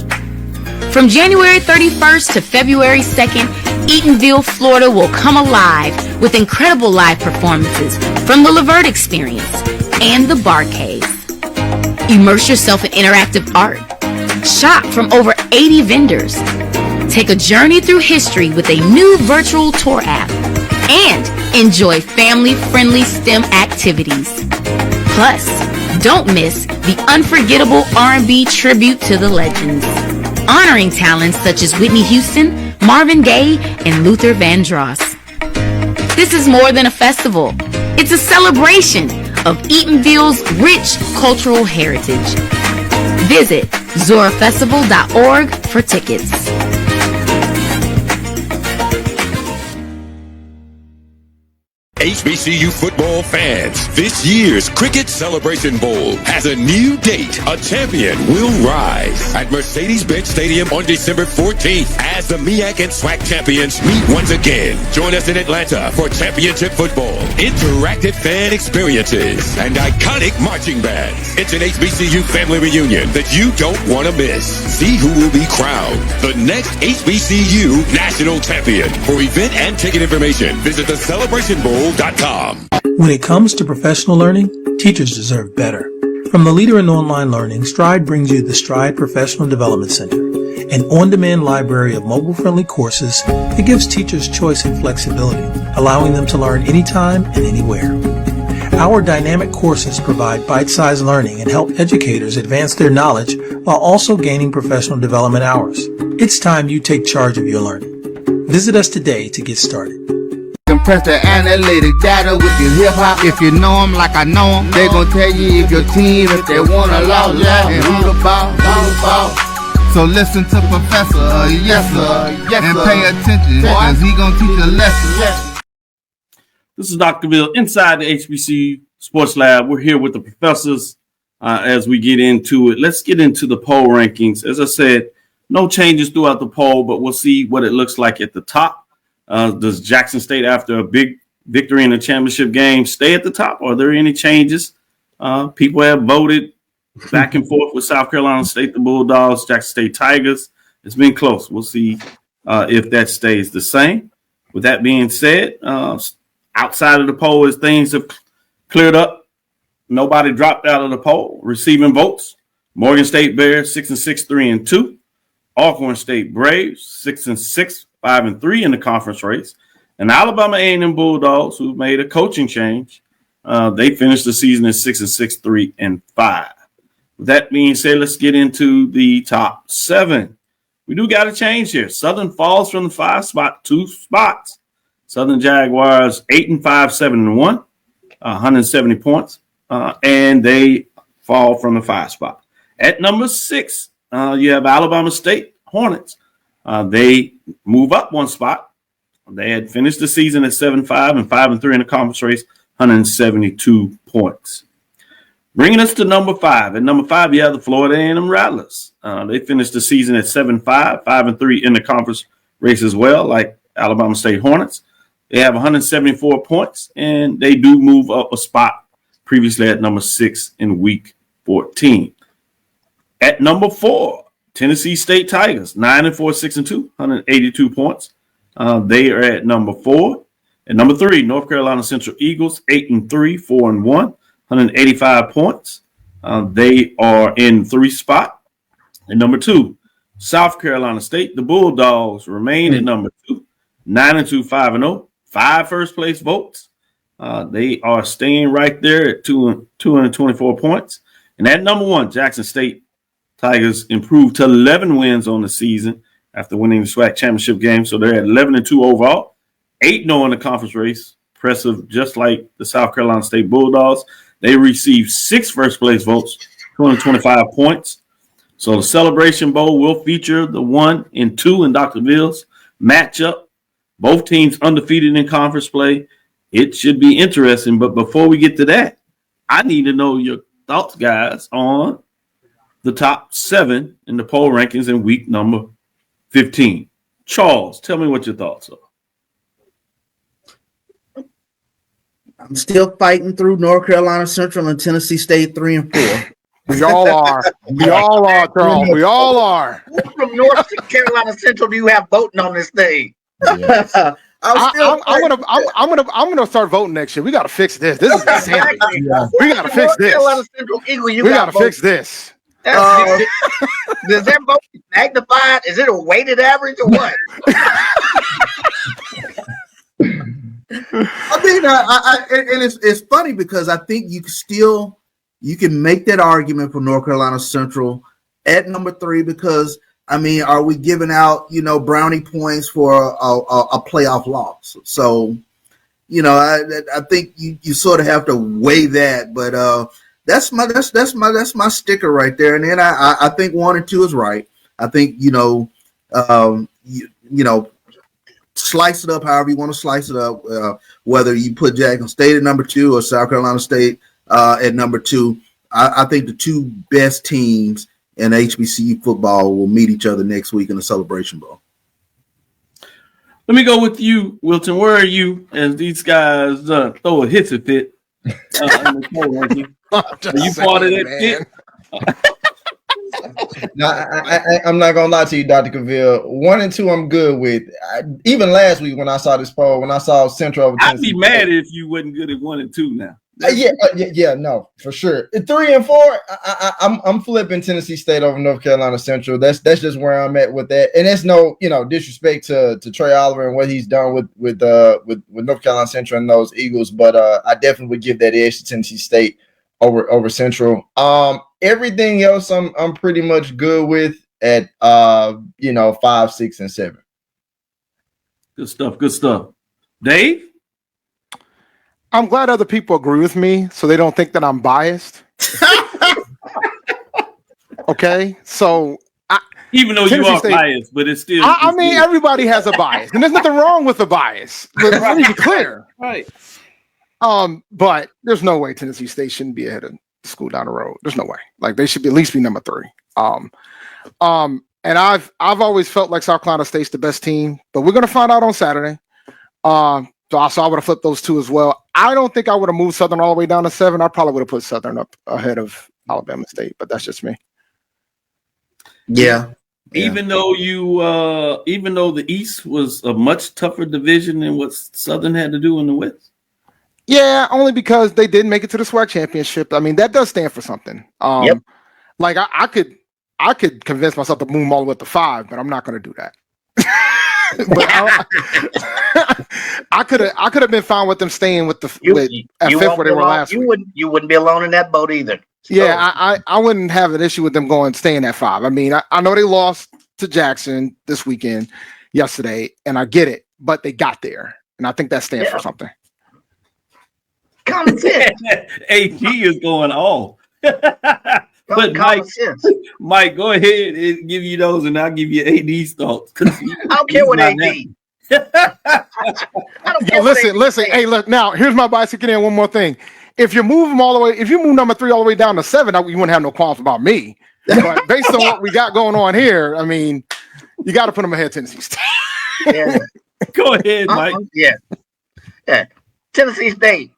From January 31st to February 2nd, Eatonville, Florida will come alive with incredible live performances from the Levert Experience and the Bar Cave. Immerse yourself in interactive art. Shop from over 80 vendors. Take a journey through history with a new virtual tour app. And enjoy family-friendly STEM activities. Plus, don't miss the unforgettable R&B tribute to the legends, honoring talents such as Whitney Houston, Marvin Gaye, and Luther Vandross. This is more than a festival. It's a celebration of Eatonville's rich cultural heritage. Visit zorafestival.org for tickets. HBCU football fans, this year's Cricket Celebration Bowl has a new date. A champion will rise at Mercedes-Benz Stadium on December 14th as the MEAC and SWAC champions meet once again. Join us in Atlanta for championship football, interactive fan experiences, and iconic marching bands. It's an HBCU family reunion that you don't want to miss. See who will be crowned the next HBCU national champion. For event and ticket information, visit thecelebrationbowl.com. When it comes to professional learning, teachers deserve better. From the leader in online learning, Stride brings you the Stride Professional Development Center, an on-demand library of mobile-friendly courses that gives teachers choice and flexibility, allowing them to learn anytime and anywhere. Our dynamic courses provide bite-sized learning and help educators advance their knowledge while also gaining professional development hours. It's time you take charge of your learning. Visit us today to get started. Compress the analytic data with your hip hop. If you know them like I know them, they gon' tell you if your team, if they want a lot, and who the ball. So listen to Professor, yes sir, and pay attention, cause he gon' teach a lesson. This is Dr. Cavil inside the HBCU Sports Lab. We're here with the professors as we get into it. Let's get into the poll rankings. As I said, no changes throughout the poll, but we'll see what it looks like at the top. Does Jackson State, after a big victory in the championship game, stay at the top? Are there any changes? People have voted back and forth with South Carolina State, the Bulldogs, Jackson State Tigers. It's been close. We'll see if that stays the same. With that being said, outside of the poll, as things have cleared up, nobody dropped out of the poll. Receiving votes: Morgan State Bears 6-6, 3-2. Alcorn State Braves 6-6, 5-3 in the conference race, and Alabama A&M Bulldogs, who made a coaching change, they finished the season at 6-6, 3-5. With that being said, let's get into the top 7. We do got a change here. Southern falls from the 5 spot 2 spots. Southern Jaguars 8-5, 7-1, 170 points, and they fall from the 5 spot. At number 6, you have Alabama State Hornets. They move up 1 spot. They had finished the season at 7-5 and 5-3 in the conference race, 172 points. Bringing us to number 5. At number 5, you have the Florida A&M Rattlers. They finished the season at 7-5, 5-3 in the conference race as well, like Alabama State Hornets. They have 174 points, and they do move up a spot, previously at number 6 in week 14. At number 4, Tennessee State Tigers, 9-4, 6-2, 182 points. They are at number 4. At number 3, North Carolina Central Eagles, 8-3, 4-1, 185 points. They are in 3 spot. At number 2, South Carolina State, the Bulldogs remain at number 2, 9-2, 5-0, 5 first place votes. They are staying right there at 224 points. And at number 1, Jackson State Tigers improved to 11 wins on the season after winning the SWAC Championship Game. So they're at 11-2 overall, 8-0 in the conference race. Impressive, just like the South Carolina State Bulldogs. They received 6 first-place votes, 225 points. So the Celebration Bowl will feature the 1 and 2 in Dr. Cavill's matchup. Both teams undefeated in conference play. It should be interesting. But before we get to that, I need to know your thoughts, guys, on the top 7 in the poll rankings in week number 15. Charles, tell me what your thoughts are. I'm still fighting through North Carolina Central and Tennessee State 3 and 4. We all are. We all are, Charles. We all are. Who from North Carolina Central do you have voting on this thing? Yeah. I'm gonna start voting next year. We gotta fix this. This is insanity. We gotta fix this. We gotta fix this. Does that vote be magnified? Is it a weighted average or what? I mean, and it's funny because I think you can make that argument for North Carolina Central at number 3 because, I mean, are we giving out, brownie points for a playoff loss? So, I think you sort of have to weigh that, but that's my sticker right there. And then I think 1 and 2 is right. I think, slice it up however you want to slice it up. Whether you put Jackson State at number 2 or South Carolina State at number 2, I think the two best teams in HBCU football will meet each other next week in the Celebration Bowl. Let me go with you, Wilton. Where are you as these guys throw a hissy fit? Are you part of that fit? No, I'm not gonna lie to you, Dr. Cavil. 1 and 2, I'm good with. Even last week when I saw this poll, when I saw Central over I'd be mad if you wasn't good at 1 and 2 now. Yeah, no, for sure. 3 and 4, I'm flipping Tennessee State over North Carolina Central. That's just where I'm at with that. And it's no, disrespect to Trey Oliver and what he's done with North Carolina Central and those Eagles, but I definitely would give that edge to Tennessee State over Central. Everything else I'm pretty much good with at 5, 6, and 7. Good stuff. Dave? I'm glad other people agree with me so they don't think that I'm biased. Okay, so even though you are biased, but it's still. I mean, everybody has a bias, and there's nothing wrong with a bias. Let me be clear. Right. But there's no way Tennessee State shouldn't be ahead of the school down the road. There's no way. Like they should at least be number 3. And I've always felt like South Carolina State's the best team, but we're gonna find out on Saturday. So I would have flipped those 2 as well. I don't think I would have moved Southern all the way down to 7. I probably would have put Southern up ahead of Alabama State, but that's just me. Yeah. Even though the East was a much tougher division than what Southern had to do in the West. Yeah, only because they didn't make it to the SWAC Championship. I mean, that does stand for something. Yep. Like I could convince myself to move them all the way up to 5, but I'm not going to do that. But I could have been fine with them staying with at 5th where they were last week. You wouldn't be alone in that boat either. So. Yeah, I wouldn't have an issue with them staying at 5. I mean, I know they lost to Jackson this weekend, yesterday, and I get it, but they got there, and I think that stands for something. Common sense. AG is going all. But Mike, go ahead and give you those, and I'll give you AD's thoughts. I don't care what AD. Listen. Hey, look. Now, here's my bicycle in. One more thing. If you move them all the way, if you move number 3 all the way down to 7, you wouldn't have no qualms about me. But based on what we got going on here, I mean, you got to put them ahead of Tennessee State. Yeah. Go ahead, Mike. Yeah. Tennessee State.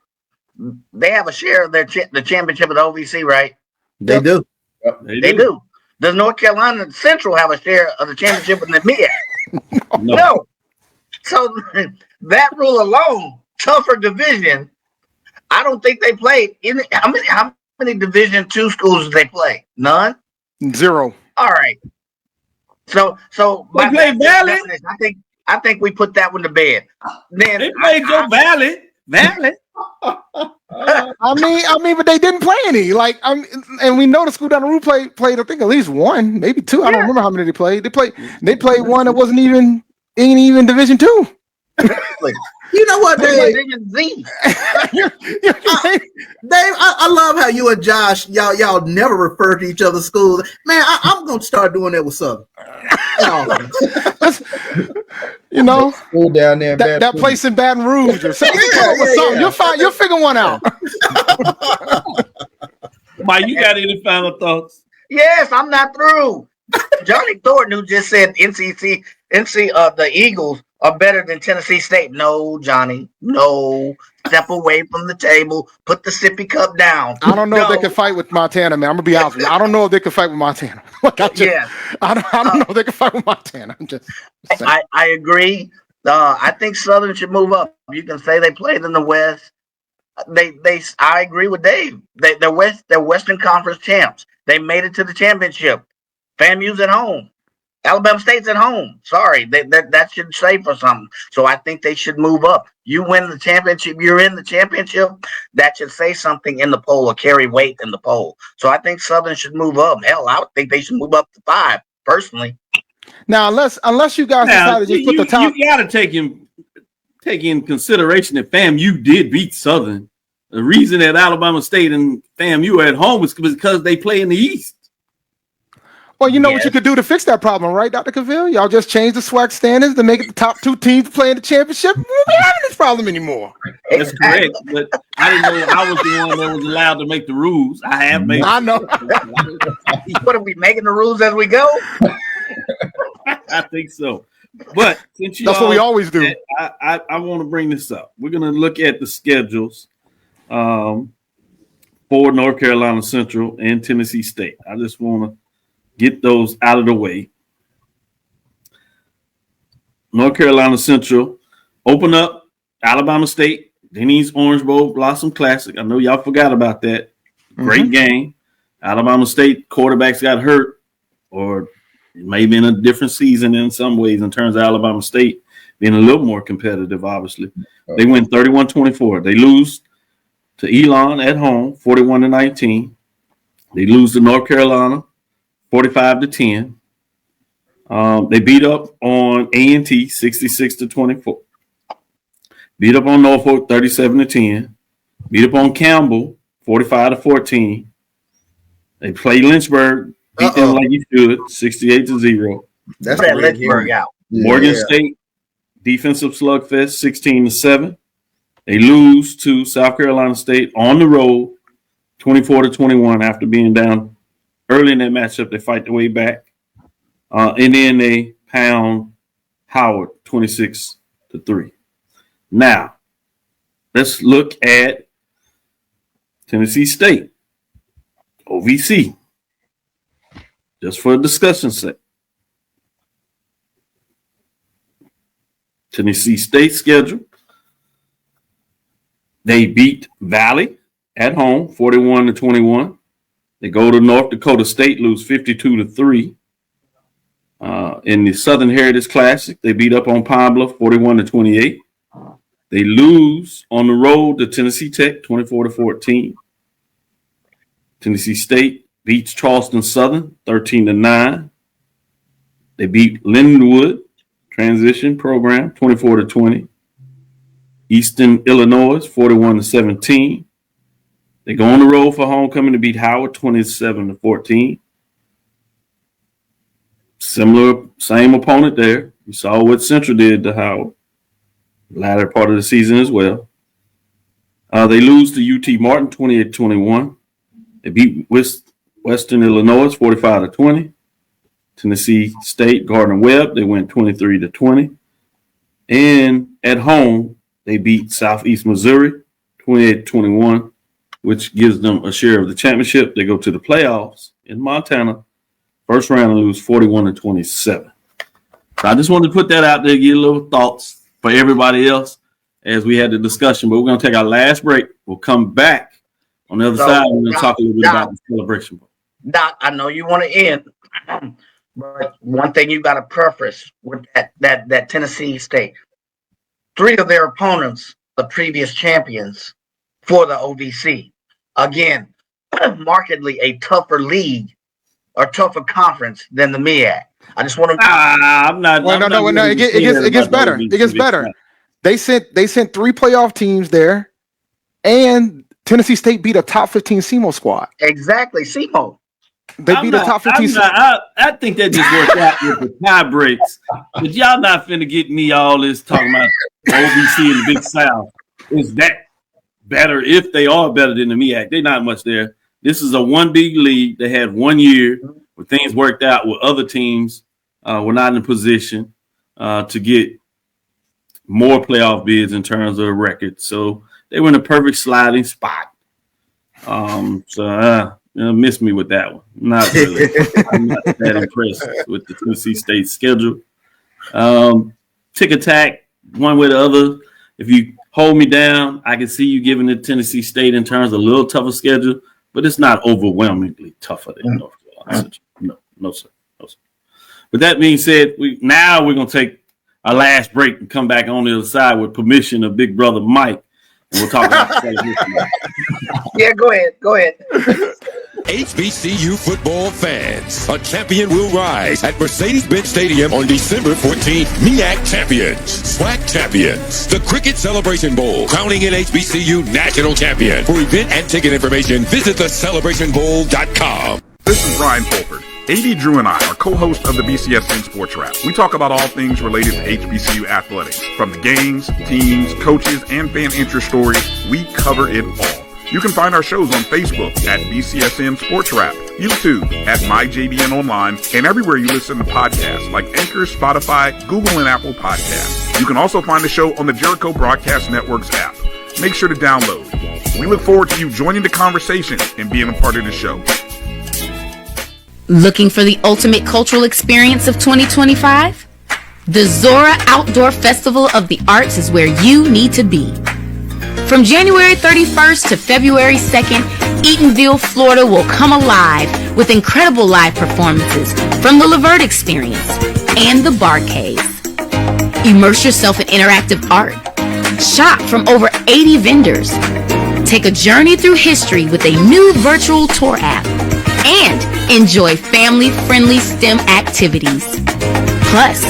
They have a share of the championship of the OVC, right? They do. They do. Does North Carolina Central have a share of the championship in the MEAC? No. So that rule alone, tougher division. I don't think they played how many Division II schools did they play? None? 0. All right. So they played Valley. I think we put that one to bed. Then they played Joe Valley. I mean, but they didn't play any. And we know the school down the road played. I think at least 1, maybe 2. I don't remember how many they played. They played one that wasn't even Division II. You know what, Dave? Dave, I love how you and Josh, y'all never refer to each other's schools. Man, I'm gonna start doing that with Southern. School down there, that place in Baton Rouge or something. You'll figure one out. Mike, you got any final thoughts? Yes, I'm not through. Johnny Thornton, who just said the Eagles are better than Tennessee State. No, Johnny. No. Step away from the table. Put the sippy cup down. I don't know if they can fight with Montana, man. I'm gonna be honest with you. I don't know if they can fight with Montana. I don't know if they can fight with Montana. I'm just saying. I agree. I think Southern should move up. You can say they played in the West. I agree with Dave. They're Western Conference champs. They made it to the championship. FAMU's at home. Alabama State's at home. Sorry, that should say for something. So I think they should move up. You win the championship, you're in the championship. That should say something in the poll or carry weight in the poll. So I think Southern should move up. Hell, I would think they should move up to 5, personally. Now, unless you guys decided to just put the top, you got to take in consideration that FAMU did beat Southern. The reason that Alabama State and FAMU are at home is because they play in the East. Well, you know what you could do to fix that problem, right, Dr. Cavil? Y'all just change the SWAC standards to make it the top 2 teams playing the championship. We won't be having this problem anymore. That's correct, but I didn't know I was the one that was allowed to make the rules. I have made. I know. What, are we making the rules as we go? I think so. But since you that's what we always do. I want to bring this up. We're going to look at the schedules for North Carolina Central and Tennessee State. I just want to get those out of the way. North Carolina Central open up Alabama State, Denny's Orange Bowl Blossom Classic. I know y'all forgot about that. Great game. Alabama State quarterbacks got hurt, or it may have been a different season in some ways in terms of Alabama State being a little more competitive, obviously. They win 31-24. They lose to Elon at home, 41-19. They lose to North Carolina, 45-10. They beat up on A&T, 66-24. Beat up on Norfolk, 37-10. Beat up on Campbell, 45-14. They played Lynchburg, beat them like you should, 68-0. That's that Lynchburg out. Morgan State, defensive slugfest, 16-7. They lose to South Carolina State on the road, 24-21 after being down early in that matchup. They fight their way back. And then they pound Howard 26-3. Now, let's look at Tennessee State, OVC, just for a discussion's sake. Tennessee State schedule. They beat Valley at home, 41-21. They go to North Dakota State, lose 52-3. In the Southern Heritage Classic, they beat up on Pine Bluff, 41-28. They lose on the road to Tennessee Tech, 24-14. Tennessee State beats Charleston Southern, 13-9. They beat Lindenwood Transition Program, 24-20. Eastern Illinois, 41-17. They go on the road for homecoming to beat Howard, 27-14. Similar, same opponent there. You saw what Central did to Howard latter part of the season as well. They lose to UT Martin, 28-21. They beat Western Illinois, 45-20. Tennessee State, Gardner-Webb, they went 23-20. And at home, they beat Southeast Missouri, 28-21, which gives them a share of the championship. They go to the playoffs in Montana. First round, lose 41-27. So I just wanted to put that out there, get a little thoughts for everybody else as we had the discussion. But we're going to take our last break. We'll come back on the other side. We're going to talk a little bit about the Celebration Bowl. Doc, I know you want to end, but one thing you got to preface with that Tennessee State. 3 of their opponents, the previous champions for the OVC. Again, markedly a tougher league or tougher conference than the MEAC. I just want to. I'm not. Well, no. It gets better. It gets better. They sent 3 playoff teams there, and Tennessee State beat a top 15 SEMO squad. Exactly, SEMO. They beat a top 15. I think that just worked out with the tie breaks. But y'all not finna get me all this talking about OVC in the Big South. Is that better if they are better than the MEAC? They're not much there. This is a one big league. They had 1 year where things worked out with other teams were not in a position to get more playoff bids in terms of the record. So they were in a perfect sliding spot. Miss me with that one. Not really. I'm not that impressed with the Tennessee State schedule. Tick attack, one way or the other. If you hold me down, I can see you giving it Tennessee State in terms of a little tougher schedule, but it's not overwhelmingly tougher than North Carolina. No, sir. With that being said, we're going to take our last break and come back on the other side with permission of Big Brother Mike, and we'll talk about the Yeah, go ahead. HBCU football fans, a champion will rise at Mercedes-Benz Stadium on December 14th. MEAC champions, SWAC champions, the Cricket Celebration Bowl, crowning an HBCU national champion. For event and ticket information, visit thecelebrationbowl.com. This is Ryan Fulford. AD Drew and I are co-hosts of the BCSN Sports Lab. We talk about all things related to HBCU athletics. From the games, teams, coaches, and fan interest stories, we cover it all. You can find our shows on Facebook at BCSN Sports Lab, YouTube at MyJBN Online, and everywhere you listen to podcasts like Anchor, Spotify, Google, and Apple Podcasts. You can also find the show on the Jericho Broadcast Network's app. Make sure to download. We look forward to you joining the conversation and being a part of the show. Looking for the ultimate cultural experience of 2025? The Zora Outdoor Festival of the Arts is where you need to be. From January 31st to February 2nd, Eatonville, Florida will come alive with incredible live performances from the Levert Experience and the Bar Cave. Immerse yourself in interactive art. Shop from over 80 vendors. Take a journey through history with a new virtual tour app. And enjoy family-friendly STEM activities. Plus,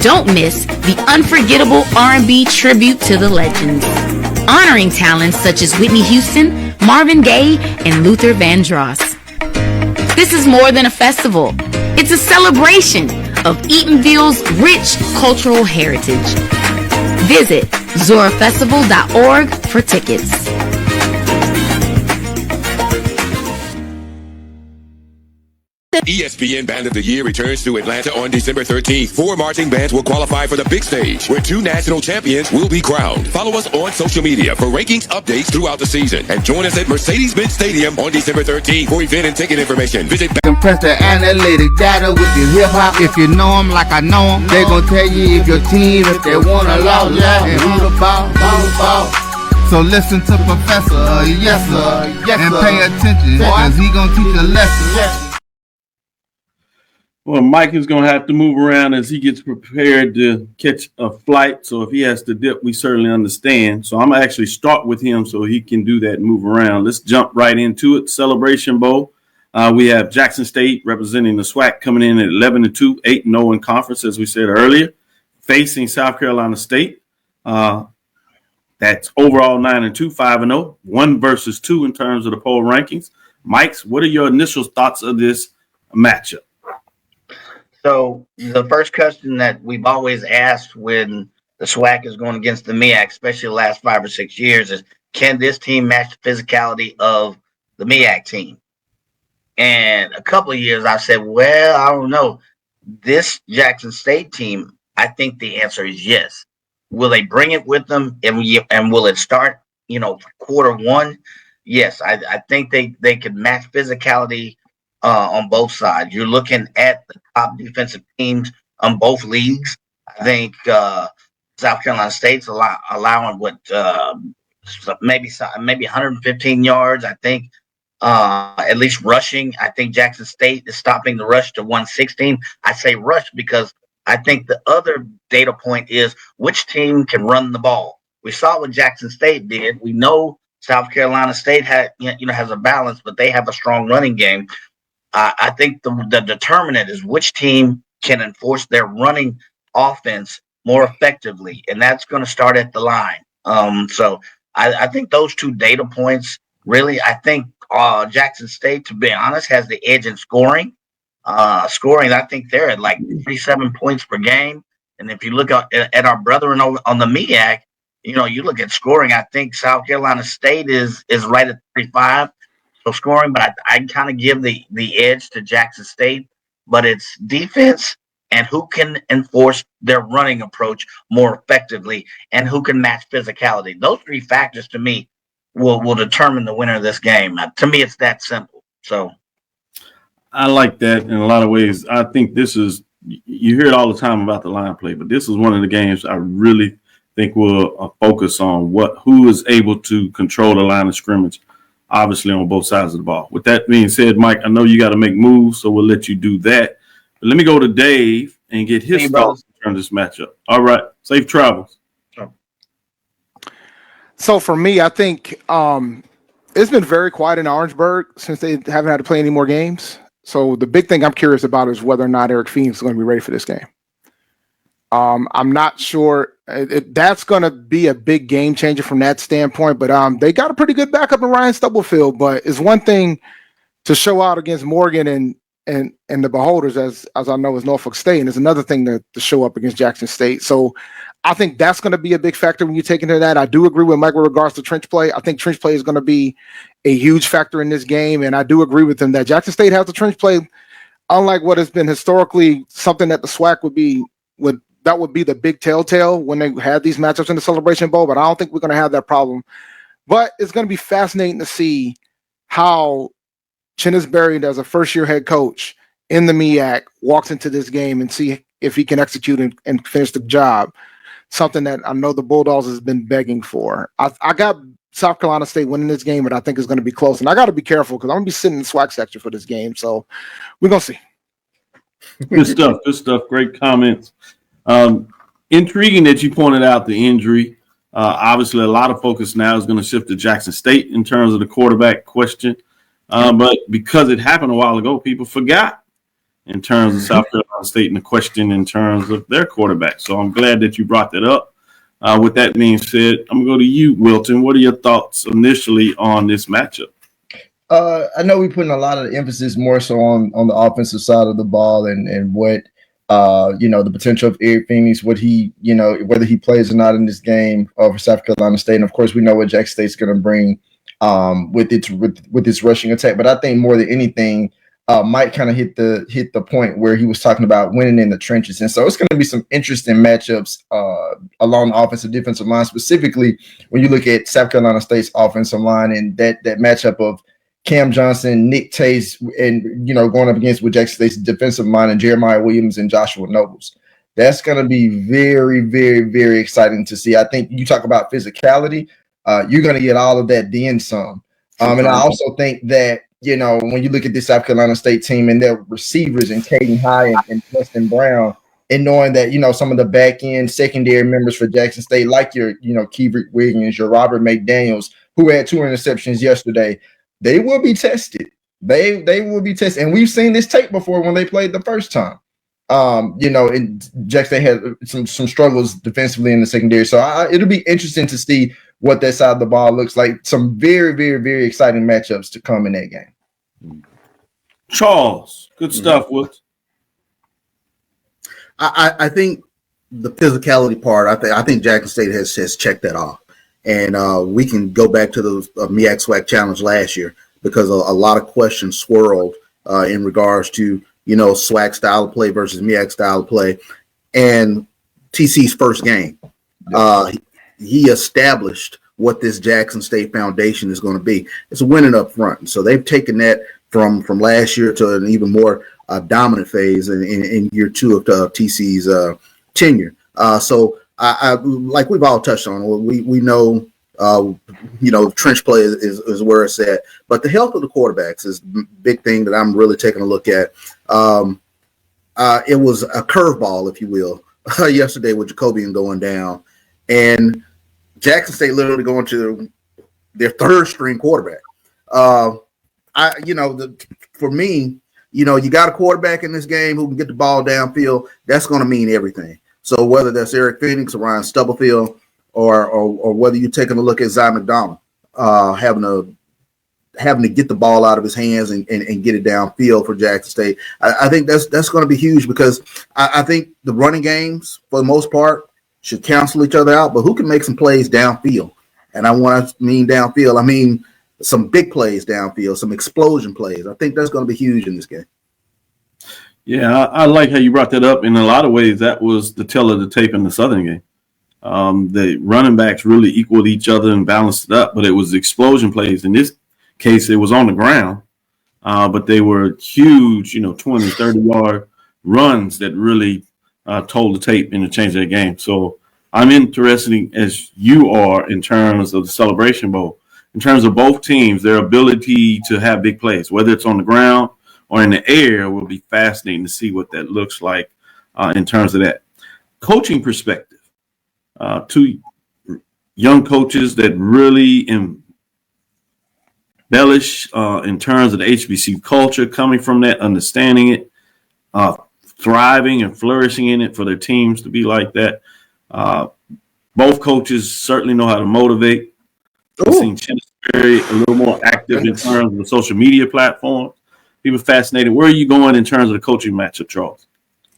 don't miss the unforgettable R&B tribute to the legends, honoring talents such as Whitney Houston, Marvin Gaye, and Luther Vandross. This is more than a festival. It's a celebration of Eatonville's rich cultural heritage. Visit zorafestival.org for tickets. ESPN Band of the Year returns to Atlanta on December 13th. 4 marching bands will qualify for the big stage, where 2 national champions will be crowned. Follow us on social media for rankings updates throughout the season. And join us at Mercedes-Benz Stadium on December 13th for event and ticket information. Visit Compress the analytic data with your hip-hop. If you know them like I know them, they gon' tell you if your team, if they want a lot, and who the ball. So listen to Professor, yes sir, and pay attention, cause he gon' teach a lesson. Well, Mike is going to have to move around as he gets prepared to catch a flight. So if he has to dip, we certainly understand. So I'm going to actually start with him so he can do that and move around. Let's jump right into it. Celebration Bowl. We have Jackson State representing the SWAC coming in at 11-2, 8-0 in conference, as we said earlier, facing South Carolina State. That's overall 9-2, 5-0, 1 versus 2 in terms of the poll rankings. Mike's, what are your initial thoughts of this matchup? So the first question that we've always asked when the SWAC is going against the MEAC, especially the last 5 or 6 years, is can this team match the physicality of the MEAC team? And a couple of years I've said, well, I don't know. This Jackson State team, I think the answer is yes. Will they bring it with them and will it start, quarter 1? Yes, I think they could match physicality on both sides. You're looking at the top defensive teams on both leagues. I think South Carolina State's allowing maybe 115 yards. I think at least rushing. I think Jackson State is stopping the rush to 116. I say rush because I think the other data point is which team can run the ball. We saw what Jackson State did. We know South Carolina State has a balance, but they have a strong running game. I think the determinant is which team can enforce their running offense more effectively, and that's going to start at the line. So I think those 2 data points, really, I think Jackson State, to be honest, has the edge in scoring. I think they're at like 37 points per game. And if you look at our brethren on the MEAC, you look at scoring, I think South Carolina State is right at 35. Scoring, but I kind of give the edge to Jackson State, but it's defense and who can enforce their running approach more effectively and who can match physicality. Those 3 factors to me will determine the winner of this game. To me, it's that simple. So I like that in a lot of ways. I think this is, you hear it all the time about the line play, but this is one of the games I really think will focus on who is able to control the line of scrimmage, obviously on both sides of the ball. With that being said, Mike, I know you got to make moves, so we'll let you do that. But let me go to Dave and get his thoughts on this matchup. All right. Safe travels. So for me, I think it's been very quiet in Orangeburg since they haven't had to play any more games. So the big thing I'm curious about is whether or not Eric Phoenix is going to be ready for this game. I'm not sure. That's going to be a big game changer from that standpoint. But they got a pretty good backup in Ryan Stubblefield. But it's one thing to show out against Morgan and and the beholders, as I know, is Norfolk State, and it's another thing to show up against Jackson State. So I think that's going to be a big factor when you take into that. I do agree with Mike with regards to trench play. I think trench play is going to be a huge factor in this game, and I do agree with him that Jackson State has the trench play, unlike what has been historically something that the SWAC would be the big telltale when they had these matchups in the Celebration Bowl. But I don't think we're going to have that problem. But it's going to be fascinating to see how Chinnis Berry, as a first-year head coach in the MEAC, walks into this game and see if he can execute and finish the job. Something that I know the Bulldogs has been begging for. I got South Carolina State winning this game, but I think it's going to be close. And I got to be careful because I'm going to be sitting in the SWAC section for this game. So we're going to see. Good stuff. Good stuff. Great comments. Intriguing that you pointed out the injury. Obviously, a lot of focus now is going to shift to Jackson State in terms of the quarterback question. But because it happened a while ago, people forgot in terms of South Carolina State and the question in terms of their quarterback. So I'm glad that you brought that up. With that being said, I'm going to go to you, Wilton. What are your thoughts initially on this matchup? I know we're putting a lot of emphasis more so on the offensive side of the ball and what, the potential of Eric Phoenix, what he, whether he plays or not in this game for South Carolina State. And of course, we know what Jackson State's going to bring with its rushing attack. But I think more than anything, Mike kind of hit the point where he was talking about winning in the trenches. And so it's going to be some interesting matchups along the offensive defensive line, specifically when you look at South Carolina State's offensive line and that matchup of Cam Johnson, Nick Tace, and going up against with Jackson State's defensive line and Jeremiah Williams and Joshua Nobles. That's going to be very, very, very exciting to see. I think you talk about physicality, you're going to get all of that then some. And I also think that, when you look at this South Carolina State team and their receivers and Caden High and Preston Brown, and knowing that, some of the back end secondary members for Jackson State, like your, Keevrick Wiggins, your Robert McDaniels, who had 2 interceptions yesterday, they will be tested. They will be tested. And we've seen this tape before when they played the first time. And Jackson had some struggles defensively in the secondary. So it'll be interesting to see what that side of the ball looks like. Some very, very, very exciting matchups to come in that game. Charles, good stuff, Wilton. I think the physicality part, I think Jackson State has checked that off. And we can go back to the MEAC SWAC Challenge last year because a lot of questions swirled in regards to, SWAC style of play versus MEAC style of play. And TC's first game, he established what this Jackson State foundation is going to be. It's winning up front. And so they've taken that from last year to an even more dominant phase in year 2 of TC's tenure. So I like we've all touched on, we know, trench play is where it's at, but the health of the quarterbacks is the big thing that I'm really taking a look at. It was a curveball, if you will, yesterday with Jacobian going down, and Jackson State literally going to their 3rd string quarterback. For me, you got a quarterback in this game who can get the ball downfield. That's going to mean everything. So whether that's Eric Phoenix or Ryan Stubblefield, or whether you're taking a look at Zy McDonald, having to get the ball out of his hands and get it downfield for Jackson State, I think that's going to be huge because I think the running games for the most part should cancel each other out. But who can make some plays downfield? And downfield, I mean some big plays downfield, some explosion plays. I think that's going to be huge in this game. Yeah, I like how you brought that up. In a lot of ways, that was the tell of the tape in the Southern game. The running backs really equaled each other and balanced it up, but it was explosion plays. In this case, it was on the ground, but they were huge, 20, 30-yard runs that really told the tape in the change of that game. So I'm interested as you are in terms of the Celebration Bowl. In terms of both teams, their ability to have big plays, whether it's on the ground or in the air, will be fascinating to see what that looks like in terms of that. Coaching perspective, 2 young coaches that really embellish in terms of the HBCU culture, coming from that, understanding it, thriving and flourishing in it for their teams to be like that. Both coaches certainly know how to motivate. I've seen Chinnis Berry a little more active in terms of the social media platform, people fascinated. Where are you going in terms of the coaching matchup, Charles?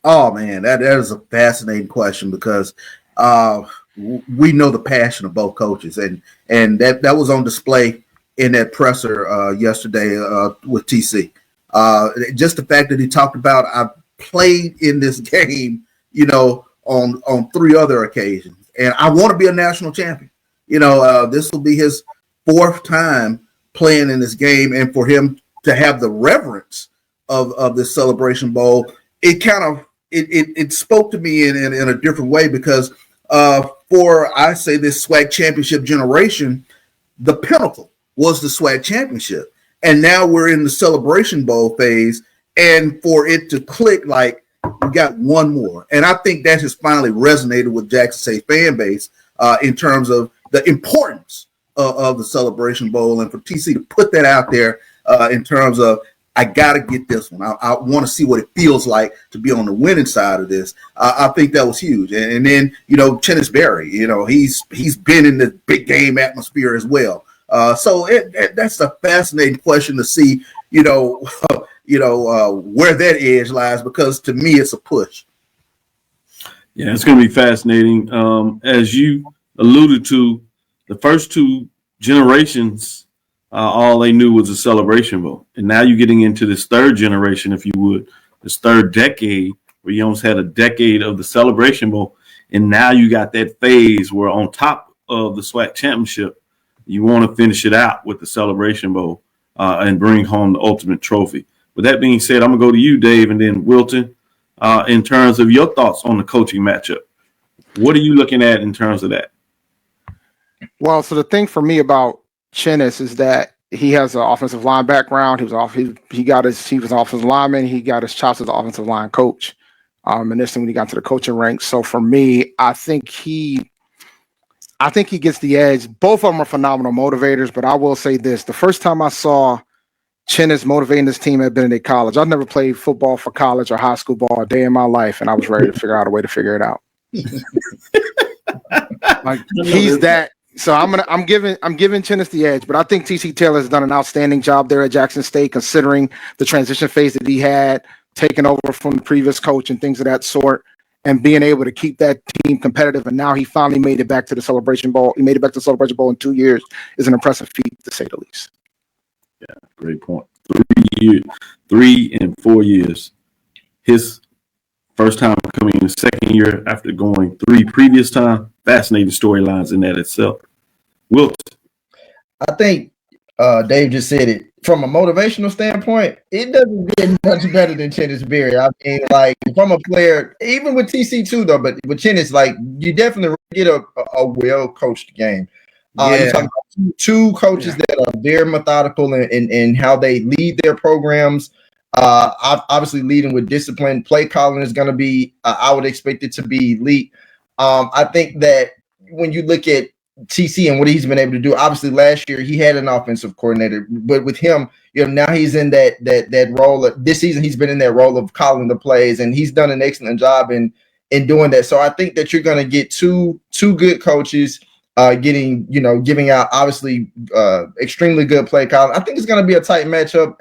Oh man, that is a fascinating question because we know the passion of both coaches, and that was on display in that presser yesterday with TC. Just the fact that he talked about I played in this game, on 3 other occasions, and I want to be a national champion. This will be his 4th time playing in this game, and for him to have the reverence of this Celebration Bowl, it kind of it spoke to me in a different way because for I say this SWAC championship generation, the pinnacle was the SWAC championship, and now we're in the Celebration Bowl phase, and for it to click like we got one more, and I think that has finally resonated with Jackson State fan base in terms of the importance of the Celebration Bowl, and for TC to put that out there in terms of I got to get this one. I want to see what it feels like to be on the winning side of this. I think that was huge. And then, Chennis Berry, he's been in the big game atmosphere as well. So that's a fascinating question to see, where that edge lies, because to me, it's a push. Yeah, it's going to be fascinating. As you alluded to, the first 2 generations, all they knew was a Celebration Bowl. And now you're getting into this 3rd generation, if you would, this 3rd decade, where you almost had a decade of the Celebration Bowl. And now you got that phase where on top of the SWAC championship, you want to finish it out with the Celebration Bowl and bring home the ultimate trophy. With that being said, I'm going to go to you, Dave, and then Wilton, in terms of your thoughts on the coaching matchup. What are you looking at in terms of that? Well, so the thing for me about Chennis is that he has an offensive line background. He was an offensive lineman. He got his chops as an offensive line coach. Initially when he got to the coaching ranks. So for me, I think he gets the edge. Both of them are phenomenal motivators, but I will say this: the first time I saw Chennis motivating this team at Benedict College, I've never played football for college or high school ball a day in my life, and I was ready to figure out a way to figure it out. Like he's that. So I'm giving Chennis the edge, but I think TC Taylor has done an outstanding job there at Jackson State, considering the transition phase that he had, taking over from the previous coach and things of that sort, and being able to keep that team competitive. And now he finally made it back to the Celebration Bowl. He made it back to the Celebration Bowl in 2 years. Is an impressive feat, to say the least. Yeah, great point. 3 and 4 years. His first time coming in the second year after going 3 previous time. Fascinating storylines in that itself. Wilton. I think Dave just said it. From a motivational standpoint, it doesn't get much better than Chennis Berry. I mean, like, from a player, even with TC too, though, but with Chennis, like, you definitely get a well-coached game. You're talking about 2 coaches that are very methodical in how they lead their programs. Obviously, leading with discipline. Play calling is going to be, I would expect it to be elite. I think that when you look at TC and what he's been able to do, obviously last year he had an offensive coordinator, but with him, now he's in that role. This season he's been in that role of calling the plays, and he's done an excellent job in doing that. So I think that you're going to get two good coaches giving out obviously extremely good play calling. I think it's going to be a tight matchup.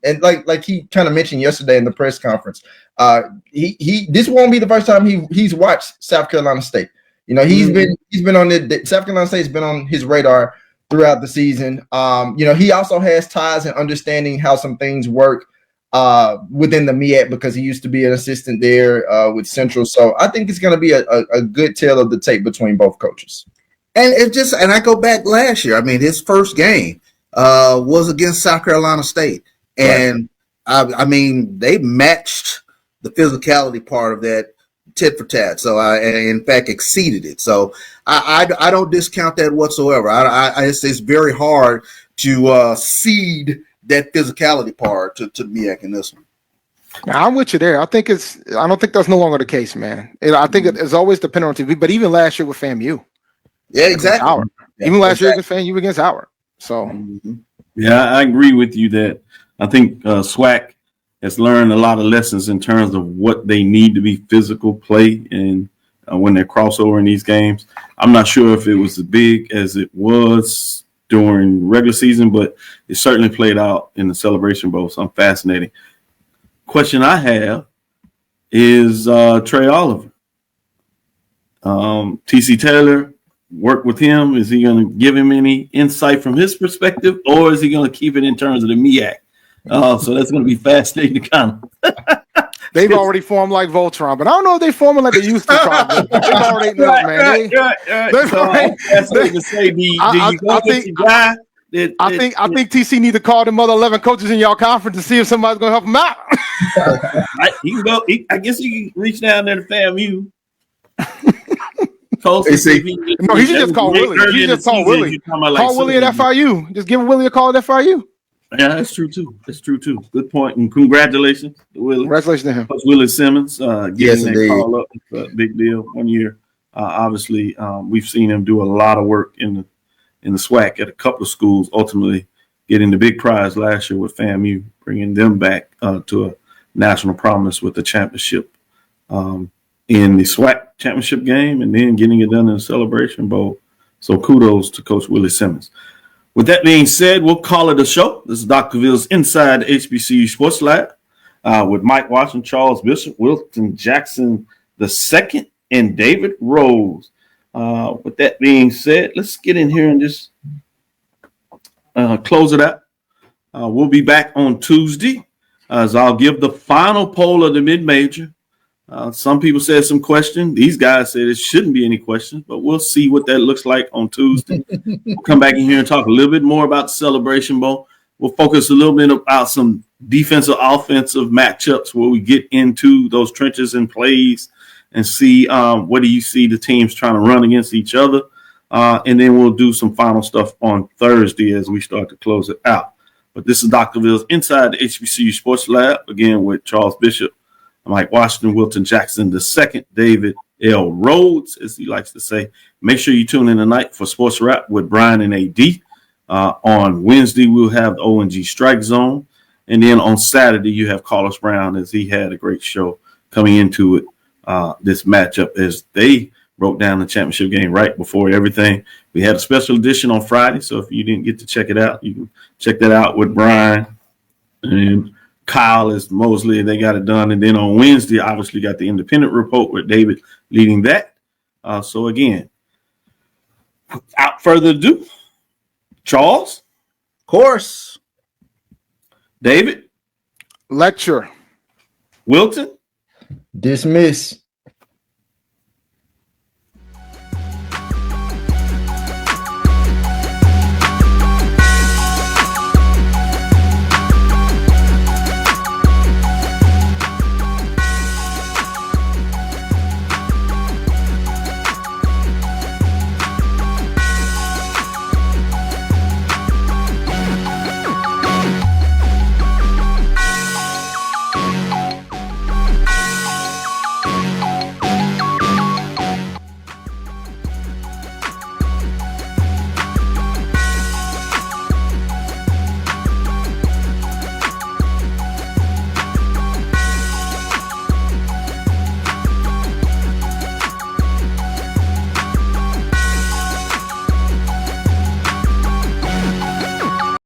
And like he kind of mentioned yesterday in the press conference, this won't be the first time he's watched South Carolina State. He's been on South Carolina State's been on his radar throughout the season. He also has ties and understanding how some things work within the MEAC, because he used to be an assistant there with Central. So I think it's going to be a good tale of the tape between both coaches. And I go back last year. I mean, his first game was against South Carolina State, and right. I mean, they matched the physicality part of that tit for tat. So I, in fact, exceeded it. So I don't discount that whatsoever. It's very hard to seed that physicality part to MEAC in this one. Now, I'm with you there. I don't think that's no longer the case, man. I think it's always dependent on TV. But even last year with FAMU. Yeah, exactly. Howard. Even last year against FAMU against Howard. So, yeah, I agree with you that I think SWAC has learned a lot of lessons in terms of what they need to be physical play and when they cross over in these games. I'm not sure if it was as big as it was during regular season, but it certainly played out in the Celebration Bowl. So I'm fascinating. Question I have is Trey Oliver. TC Taylor, work with him. Is he going to give him any insight from his perspective, or is he going to keep it in terms of the MEAC? So that's going to be fascinating to kind of. They've already formed like Voltron, but I don't know if they're forming like they used to. Probably. They've already man. I think TC need to call them other 11 coaches in y'all conference to see if somebody's going to help them out. He can go. I guess he can reach down there to FAMU. He should just call Willie. He should just call Willie. Call Willie at FIU. Just give Willie a call at FIU. Yeah, that's true too. Good point, and congratulations to Willie. Congratulations to him. Coach Willie Simmons getting that call up. It's a big deal. 1 year. Obviously, we've seen him do a lot of work in the SWAC at a couple of schools. Ultimately, getting the big prize last year with FAMU, bringing them back to a national prominence with the championship in the SWAC championship game, and then getting it done in the Celebration Bowl. So kudos to Coach Willie Simmons. With that being said, we'll call it a show. This is Dr. CAVIL'S Inside HBCU Sports Lab with Mike Washington, Charles Bishop, Wilton Jackson II, and David Rose. With that being said, let's get in here and just close it out. We'll be back on Tuesday as I'll give the final poll of the mid-major. Some people said some questions. These guys said it shouldn't be any questions, but we'll see what that looks like on Tuesday. We'll come back in here and talk a little bit more about the Celebration Bowl. We'll focus a little bit about some defensive, offensive matchups where we get into those trenches and plays and see what do you see the teams trying to run against each other. And then we'll do some final stuff on Thursday as we start to close it out. But this is Dr. CAVIL'S Inside the HBCU Sports Lab, again with Charles Bishop, Mike Washington, Wilton Jackson II, David L. Rhodes, as he likes to say. Make sure you tune in tonight for Sports Wrap with Brian and AD. On Wednesday, we'll have the O&G Strike Zone. And then on Saturday, you have Carlos Brown, as he had a great show coming into it, this matchup, as they broke down the championship game right before everything. We had a special edition on Friday, so if you didn't get to check it out, you can check that out with Brian and Kyle is Mosley. They got it done. And then on Wednesday, obviously got the independent report with David leading that. So again, without further ado, Charles. Course. David. Lecture. Wilton. Dismiss.